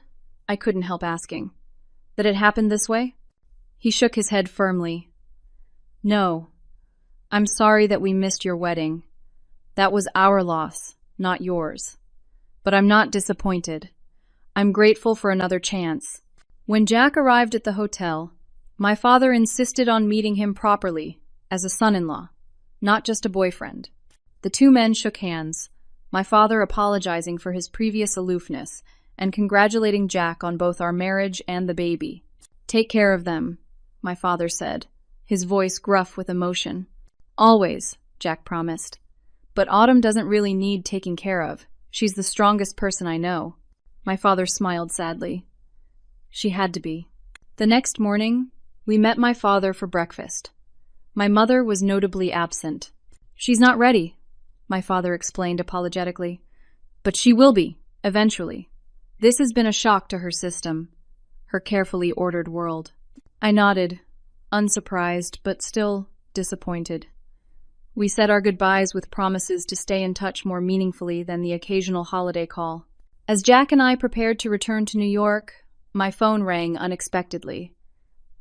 I couldn't help asking. That it happened this way? He shook his head firmly. No. I'm sorry that we missed your wedding. That was our loss, not yours. But I'm not disappointed. I'm grateful for another chance. When Jack arrived at the hotel, my father insisted on meeting him properly, as a son-in-law, not just a boyfriend. The two men shook hands, my father apologizing for his previous aloofness and congratulating Jack on both our marriage and the baby. Take care of them, my father said, his voice gruff with emotion. Always, Jack promised. But Autumn doesn't really need taking care of. She's the strongest person I know. My father smiled sadly. She had to be. The next morning, we met my father for breakfast. My mother was notably absent. She's not ready, my father explained apologetically. But she will be, eventually. This has been a shock to her system, her carefully ordered world. I nodded, unsurprised, but still disappointed. We said our goodbyes with promises to stay in touch more meaningfully than the occasional holiday call. As Jack and I prepared to return to New York, my phone rang unexpectedly.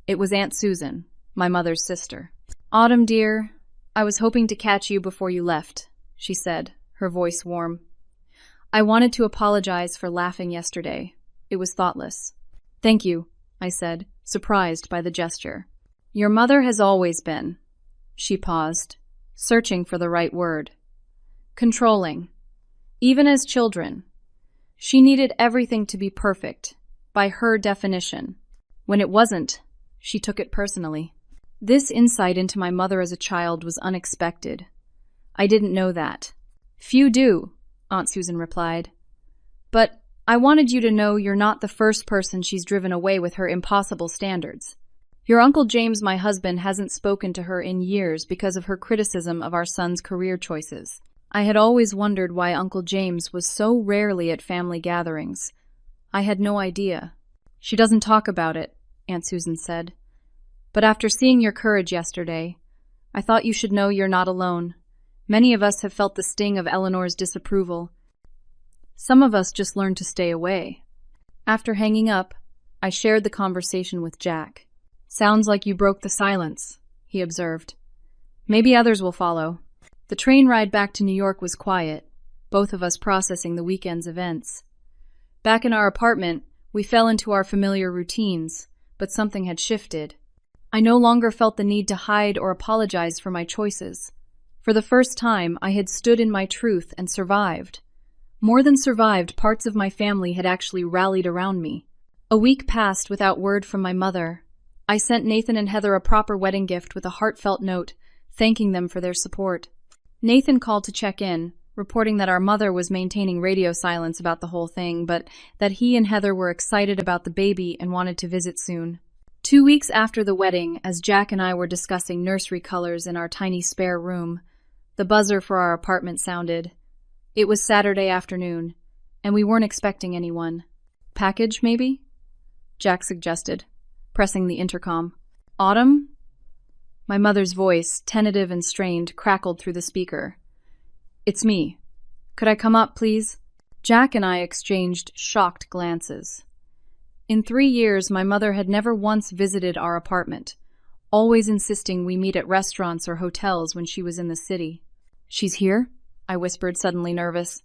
It was Aunt Susan, my mother's sister. Autumn, dear, I was hoping to catch you before you left, she said, her voice warm. I wanted to apologize for laughing yesterday. It was thoughtless. Thank you, I said, surprised by the gesture. Your mother has always been. She paused, searching for the right word. Controlling. Even as children. She needed everything to be perfect, by her definition. When it wasn't, she took it personally. This insight into my mother as a child was unexpected. I didn't know that. Few do, Aunt Susan replied. But I wanted you to know you're not the first person she's driven away with her impossible standards. Your Uncle James, my husband, hasn't spoken to her in years because of her criticism of our son's career choices. I had always wondered why Uncle James was so rarely at family gatherings. I had no idea. She doesn't talk about it, Aunt Susan said. But after seeing your courage yesterday, I thought you should know you're not alone. Many of us have felt the sting of Eleanor's disapproval. Some of us just learned to stay away. After hanging up, I shared the conversation with Jack. Sounds like you broke the silence, he observed. Maybe others will follow. The train ride back to New York was quiet, both of us processing the weekend's events. Back in our apartment, we fell into our familiar routines, but something had shifted. I no longer felt the need to hide or apologize for my choices. For the first time, I had stood in my truth and survived. More than survived, parts of my family had actually rallied around me. A week passed without word from my mother. I sent Nathan and Heather a proper wedding gift with a heartfelt note, thanking them for their support. Nathan called to check in, reporting that our mother was maintaining radio silence about the whole thing, but that he and Heather were excited about the baby and wanted to visit soon. 2 weeks after the wedding, as Jack and I were discussing nursery colors in our tiny spare room, the buzzer for our apartment sounded. It was Saturday afternoon, and we weren't expecting anyone. Package, maybe? Jack suggested, pressing the intercom. Autumn? My mother's voice, tentative and strained, crackled through the speaker. It's me. Could I come up, please? Jack and I exchanged shocked glances. In 3 years, my mother had never once visited our apartment, always insisting we meet at restaurants or hotels when she was in the city. She's here? I whispered, suddenly nervous.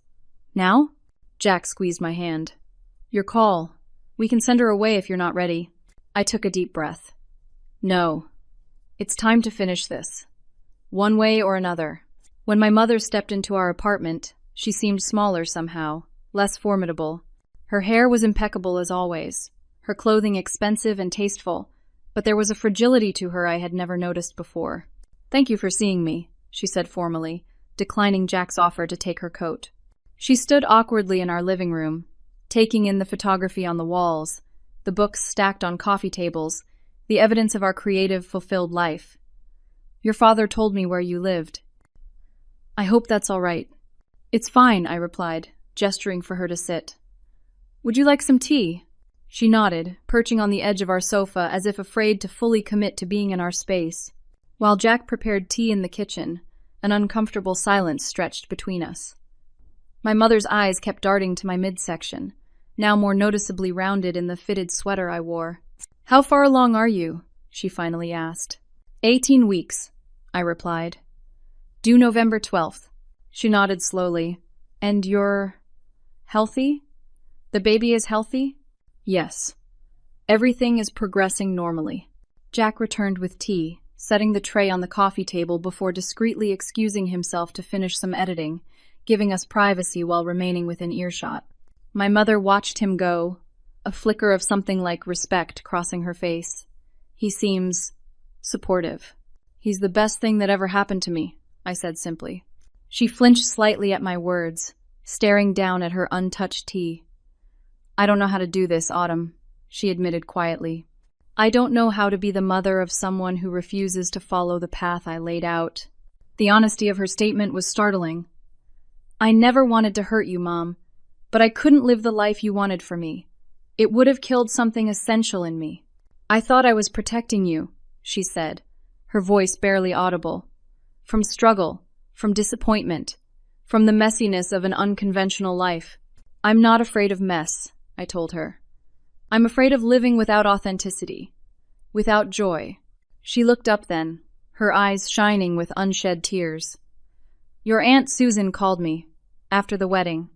Now? Jack squeezed my hand. Your call. We can send her away if you're not ready. I took a deep breath. No. It's time to finish this. one way or another. When my mother stepped into our apartment, she seemed smaller somehow, less formidable. Her hair was impeccable as always, her clothing expensive and tasteful, but there was a fragility to her I had never noticed before. "Thank you for seeing me," she said formally, declining Jack's offer to take her coat. She stood awkwardly in our living room, taking in the photography on the walls, the books stacked on coffee tables, the evidence of our creative, fulfilled life. "Your father told me where you lived." "I hope that's all right." "It's fine," I replied, gesturing for her to sit. "Would you like some tea?" She nodded, perching on the edge of our sofa as if afraid to fully commit to being in our space. While Jack prepared tea in the kitchen, an uncomfortable silence stretched between us. My mother's eyes kept darting to my midsection, now more noticeably rounded in the fitted sweater I wore. "How far along are you?" she finally asked. 18 weeks, I replied. "Due November 12th. She nodded slowly. "And you're healthy? The baby is healthy?" "Yes. Everything is progressing normally." Jack returned with tea, setting the tray on the coffee table before discreetly excusing himself to finish some editing, giving us privacy while remaining within earshot. My mother watched him go, a flicker of something like respect crossing her face. "He seems supportive." "He's the best thing that ever happened to me," I said simply. She flinched slightly at my words, staring down at her untouched tea. "I don't know how to do this, Autumn," she admitted quietly. "I don't know how to be the mother of someone who refuses to follow the path I laid out." The honesty of her statement was startling. "I never wanted to hurt you, Mom, but I couldn't live the life you wanted for me. It would have killed something essential in me." "I thought I was protecting you," she said, her voice barely audible. "From struggle, from disappointment, from the messiness of an unconventional life." "I'm not afraid of mess," I told her. "I'm afraid of living without authenticity, without joy." She looked up then, her eyes shining with unshed tears. "Your Aunt Susan called me, after the wedding.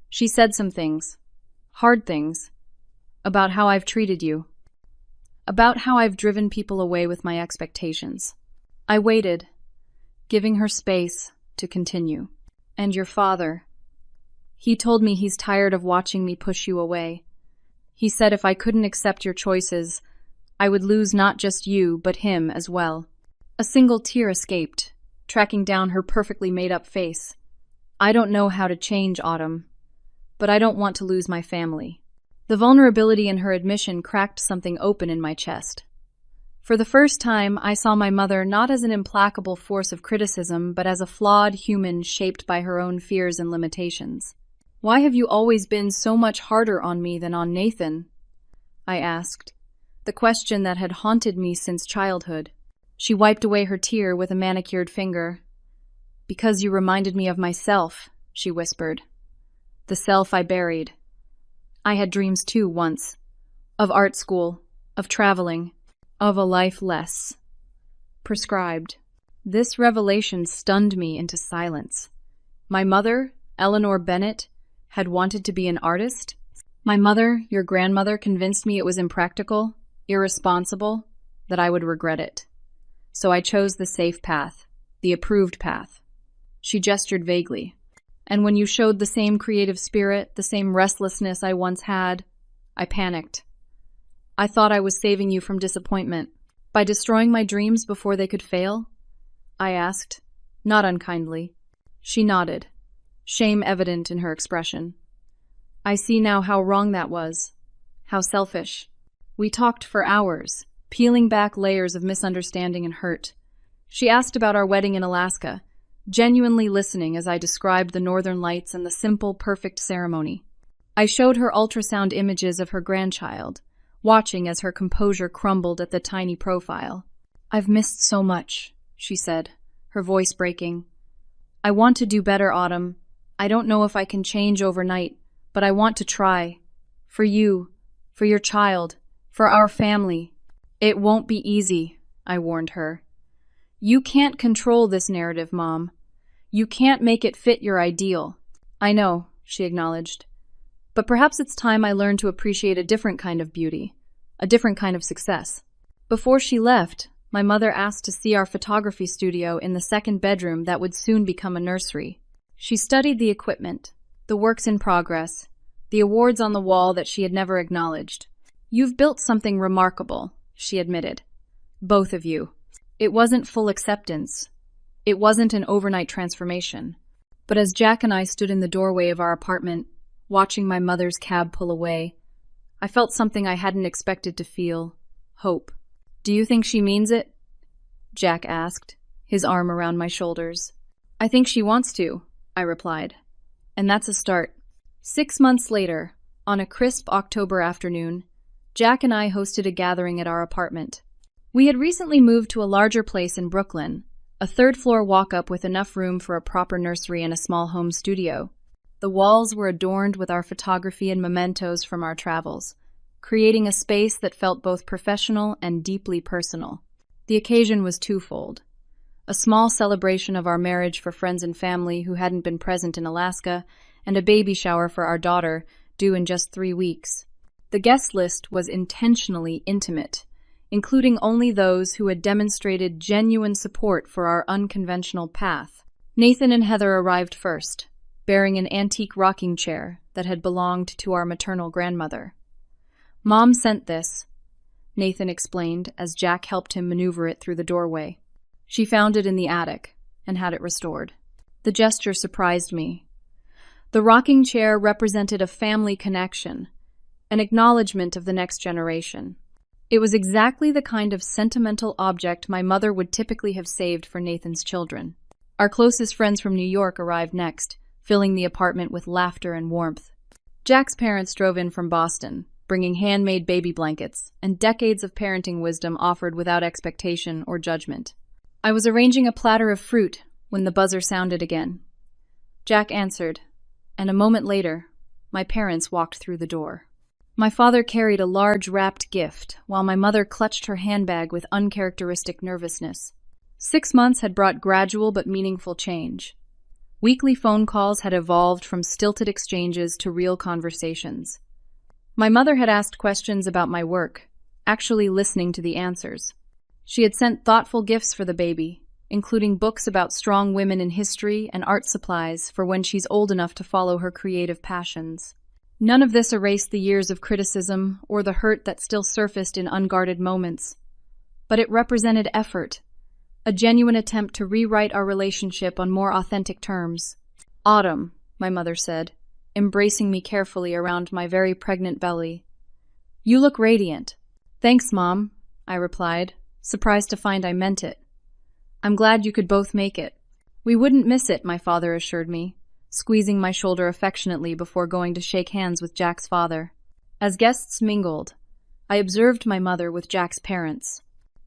She said some things, hard things, about how I've treated you, about how I've driven people away with my expectations." I waited, giving her space to continue. "And your father. He told me he's tired of watching me push you away. He said if I couldn't accept your choices, I would lose not just you, but him as well." A single tear escaped, tracking down her perfectly made-up face. "I don't know how to change, Autumn, but I don't want to lose my family." The vulnerability in her admission cracked something open in my chest. For the first time, I saw my mother not as an implacable force of criticism, but as a flawed human shaped by her own fears and limitations. "Why have you always been so much harder on me than on Nathan?" I asked, the question that had haunted me since childhood. She wiped away her tear with a manicured finger. "Because you reminded me of myself," she whispered. "The self I buried. I had dreams too once. Of art school, of traveling, of a life less prescribed." This revelation stunned me into silence. My mother, Eleanor Bennett, had wanted to be an artist? My mother, your grandmother, convinced me it was impractical, irresponsible, that I would regret it. So I chose the safe path, the approved path. She gestured vaguely. "And when you showed the same creative spirit, the same restlessness I once had, I panicked. I thought I was saving you from disappointment. By destroying my dreams before they could fail?" I asked, not unkindly. She nodded, shame evident in her expression. "I see now how wrong that was, how selfish." We talked for hours, peeling back layers of misunderstanding and hurt. She asked about our wedding in Alaska, genuinely listening as I described the northern lights and the simple, perfect ceremony. I showed her ultrasound images of her grandchild, watching as her composure crumbled at the tiny profile. "I've missed so much," she said, her voice breaking. "I want to do better, Autumn. I don't know if I can change overnight, but I want to try. For you, for your child, for our family." "It won't be easy," I warned her. "You can't control this narrative, Mom. You can't make it fit your ideal." "I know," she acknowledged. "But perhaps it's time I learned to appreciate a different kind of beauty, a different kind of success." Before she left, My mother asked to see our photography studio in the second bedroom that would soon become a nursery. She studied the equipment, the works in progress, the awards on the wall that she had never acknowledged. "You've built something remarkable," she admitted. "Both of you." It wasn't full acceptance. It wasn't an overnight transformation. But as Jack and I stood in the doorway of our apartment, watching my mother's cab pull away, I felt something I hadn't expected to feel: hope. "Do you think she means it?" Jack asked, his arm around my shoulders. "I think she wants to," I replied. "And that's a start." 6 months later, on a crisp October afternoon, Jack and I hosted a gathering at our apartment. We had recently moved to a larger place in Brooklyn, a third-floor walk-up with enough room for a proper nursery and a small home studio. The walls were adorned with our photography and mementos from our travels, creating a space that felt both professional and deeply personal. The occasion was twofold: a small celebration of our marriage for friends and family who hadn't been present in Alaska, and a baby shower for our daughter, due in just 3 weeks. The guest list was intentionally intimate, including only those who had demonstrated genuine support for our unconventional path. Nathan and Heather arrived first, bearing an antique rocking chair that had belonged to our maternal grandmother. "Mom sent this," Nathan explained as Jack helped him maneuver it through the doorway. "She found it in the attic and had it restored." The gesture surprised me. The rocking chair represented a family connection, an acknowledgement of the next generation. It was exactly the kind of sentimental object my mother would typically have saved for Nathan's children. Our closest friends from New York arrived next, filling the apartment with laughter and warmth. Jack's parents drove in from Boston, bringing handmade baby blankets and decades of parenting wisdom offered without expectation or judgment. I was arranging a platter of fruit when the buzzer sounded again. Jack answered, and a moment later, my parents walked through the door. My father carried a large wrapped gift, while my mother clutched her handbag with uncharacteristic nervousness. 6 months had brought gradual but meaningful change. Weekly phone calls had evolved from stilted exchanges to real conversations. My mother had asked questions about my work, actually listening to the answers. She had sent thoughtful gifts for the baby, including books about strong women in history and art supplies for when she's old enough to follow her creative passions. None of this erased the years of criticism or the hurt that still surfaced in unguarded moments. But it represented effort, a genuine attempt to rewrite our relationship on more authentic terms. "Autumn," my mother said, embracing me carefully around my very pregnant belly. "You look radiant." "Thanks, Mom," I replied, surprised to find I meant it. "I'm glad you could both make it." "We wouldn't miss it," my father assured me, squeezing my shoulder affectionately before going to shake hands with Jack's father. As guests mingled, I observed my mother with Jack's parents.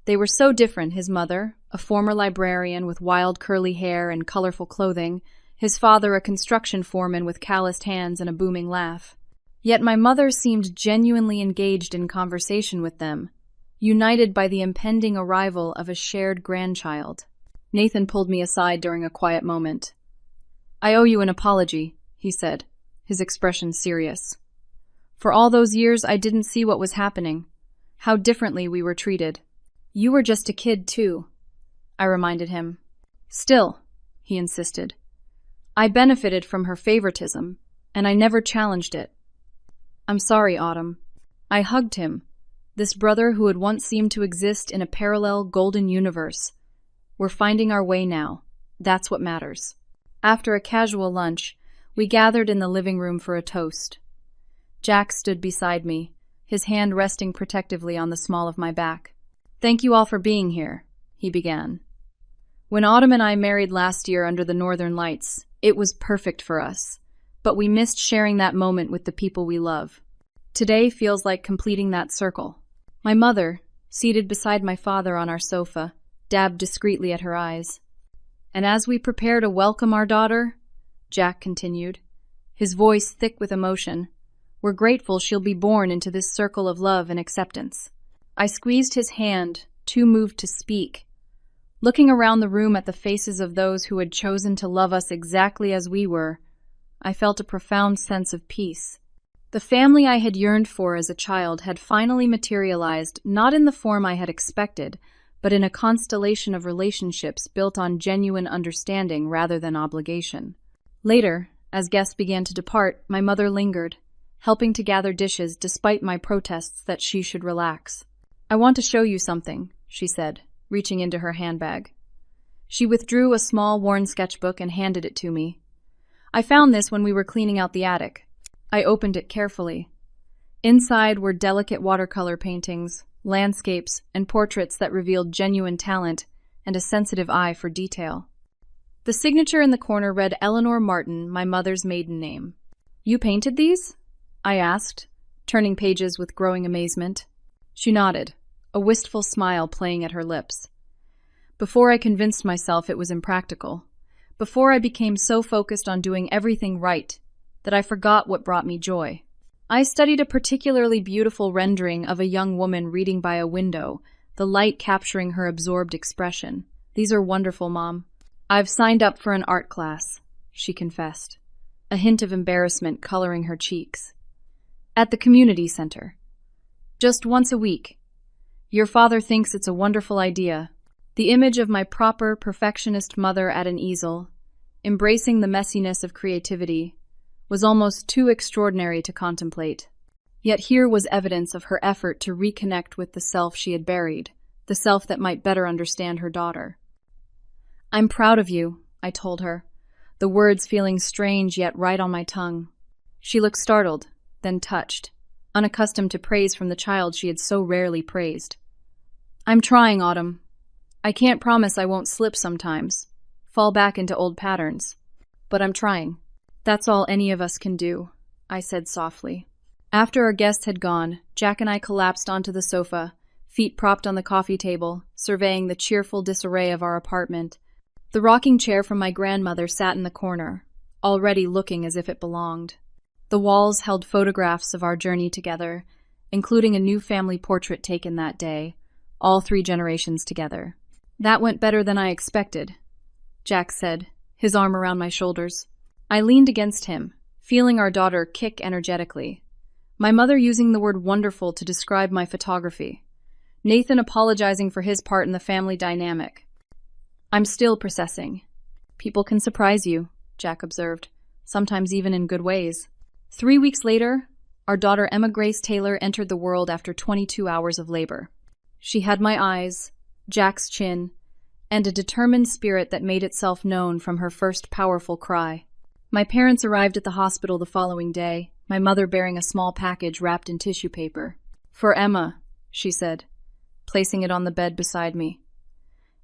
They were so different: his mother, a former librarian with wild curly hair and colorful clothing, his father a construction foreman with calloused hands and a booming laugh. Yet my mother seemed genuinely engaged in conversation with them, united by the impending arrival of a shared grandchild. Nathan pulled me aside during a quiet moment. "I owe you an apology," he said, his expression serious. "For all those years I didn't see what was happening, how differently we were treated." "You were just a kid, too," I reminded him. "Still," he insisted, "I benefited from her favoritism, and I never challenged it." "I'm sorry, Autumn." I hugged him, this brother who had once seemed to exist in a parallel golden universe. We're finding our way now. That's what matters. After a casual lunch, we gathered in the living room for a toast. Jack stood beside me, his hand resting protectively on the small of my back. "Thank you all for being here," he began. "When Autumn and I married last year under the Northern Lights, it was perfect for us, but we missed sharing that moment with the people we love. Today feels like completing that circle." My mother, seated beside my father on our sofa, dabbed discreetly at her eyes. "And as we prepare to welcome our daughter," Jack continued, his voice thick with emotion, "we're grateful she'll be born into this circle of love and acceptance." I squeezed his hand, too moved to speak. Looking around the room at the faces of those who had chosen to love us exactly as we were, I felt a profound sense of peace. The family I had yearned for as a child had finally materialized, not in the form I had expected, but in a constellation of relationships built on genuine understanding rather than obligation. Later, as guests began to depart, my mother lingered, helping to gather dishes despite my protests that she should relax. "I want to show you something," she said, reaching into her handbag. She withdrew a small, worn sketchbook and handed it to me. "I found this when we were cleaning out the attic." I opened it carefully. Inside were delicate watercolor paintings, landscapes, and portraits that revealed genuine talent and a sensitive eye for detail. The signature in the corner read Eleanor Martin, my mother's maiden name. "You painted these?" I asked, turning pages with growing amazement. She nodded, a wistful smile playing at her lips. Before I convinced myself it was impractical, before I became so focused on doing everything right that I forgot what brought me joy. I studied a particularly beautiful rendering of a young woman reading by a window, the light capturing her absorbed expression. "These are wonderful, Mom. I've signed up for an art class," she confessed, a hint of embarrassment coloring her cheeks. "At the community center. Just once a week. Your father thinks it's a wonderful idea." The image of my proper, perfectionist mother at an easel, embracing the messiness of creativity, was almost too extraordinary to contemplate. Yet here was evidence of her effort to reconnect with the self she had buried, the self that might better understand her daughter. "I'm proud of you," I told her, the words feeling strange yet right on my tongue. She looked startled, then touched, unaccustomed to praise from the child she had so rarely praised. "I'm trying, Autumn. I can't promise I won't slip sometimes, fall back into old patterns. But I'm trying. That's all any of us can do," I said softly. After our guests had gone, Jack and I collapsed onto the sofa, feet propped on the coffee table, surveying the cheerful disarray of our apartment. The rocking chair from my grandmother sat in the corner, already looking as if it belonged. The walls held photographs of our journey together, including a new family portrait taken that day, all 3 generations together. "That went better than I expected," Jack said, his arm around my shoulders. I leaned against him, feeling our daughter kick energetically. My mother using the word wonderful to describe my photography. Nathan apologizing for his part in the family dynamic. "I'm still processing." "People can surprise you," Jack observed, sometimes even in good ways. 3 weeks later, our daughter Emma Grace Taylor entered the world after 22 hours of labor. She had my eyes, Jack's chin, and a determined spirit that made itself known from her first powerful cry. My parents arrived at the hospital the following day, my mother bearing a small package wrapped in tissue paper. "For Emma," she said, placing it on the bed beside me.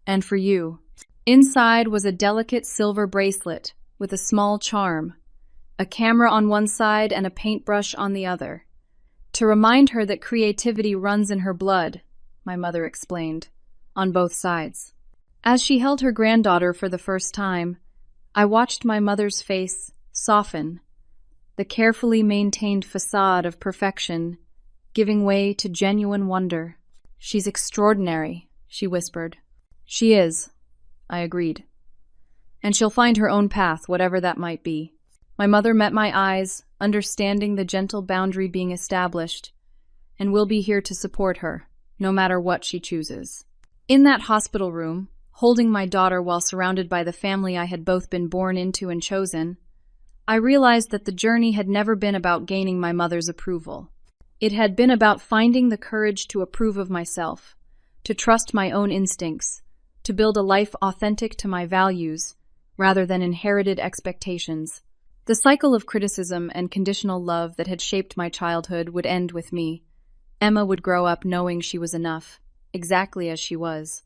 "And for you." Inside was a delicate silver bracelet with a small charm, a camera on one side and a paintbrush on the other. "To remind her that creativity runs in her blood," my mother explained, "on both sides." As she held her granddaughter for the first time, I watched my mother's face soften, the carefully maintained facade of perfection giving way to genuine wonder. "She's extraordinary," she whispered. "She is," I agreed. "And she'll find her own path, whatever that might be." My mother met my eyes, understanding the gentle boundary being established, and will be here to support her, no matter what she chooses. In that hospital room, holding my daughter while surrounded by the family I had both been born into and chosen, I realized that the journey had never been about gaining my mother's approval. It had been about finding the courage to approve of myself, to trust my own instincts, to build a life authentic to my values, rather than inherited expectations. The cycle of criticism and conditional love that had shaped my childhood would end with me. Emma would grow up knowing she was enough, exactly as she was.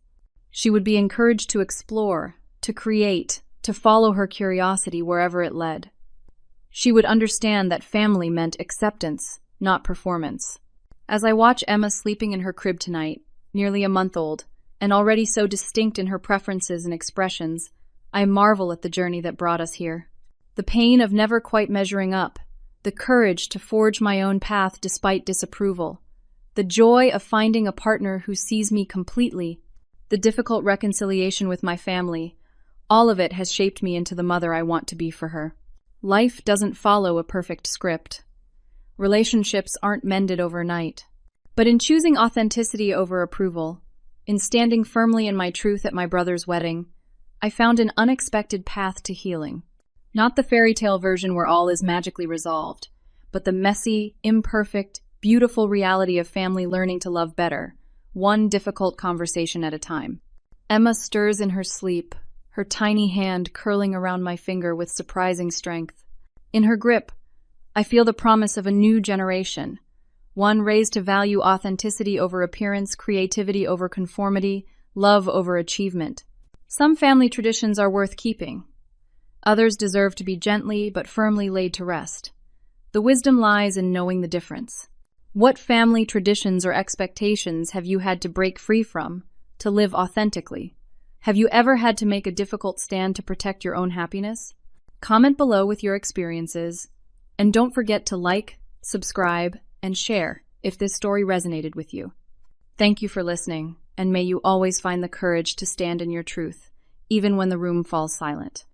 She would be encouraged to explore, to create, to follow her curiosity wherever it led. She would understand that family meant acceptance, not performance. As I watch Emma sleeping in her crib tonight, nearly a month old, and already so distinct in her preferences and expressions, I marvel at the journey that brought us here. The pain of never quite measuring up, the courage to forge my own path despite disapproval, the joy of finding a partner who sees me completely, the difficult reconciliation with my family, all of it has shaped me into the mother I want to be for her. Life doesn't follow a perfect script. Relationships aren't mended overnight. But in choosing authenticity over approval, In standing firmly in my truth at my brother's wedding, I found an unexpected path to healing. Not the fairy tale version where all is magically resolved, but the messy, imperfect, beautiful reality of family learning to love better, one difficult conversation at a time. Emma stirs in her sleep, her tiny hand curling around my finger with surprising strength. In her grip, I feel the promise of a new generation, one raised to value authenticity over appearance, creativity over conformity, love over achievement. Some family traditions are worth keeping. Others deserve to be gently but firmly laid to rest. The wisdom lies in knowing the difference. What family traditions or expectations have you had to break free from to live authentically? Have you ever had to make a difficult stand to protect your own happiness? Comment below with your experiences, and don't forget to like, subscribe, and share if this story resonated with you. Thank you for listening, and may you always find the courage to stand in your truth, even when the room falls silent.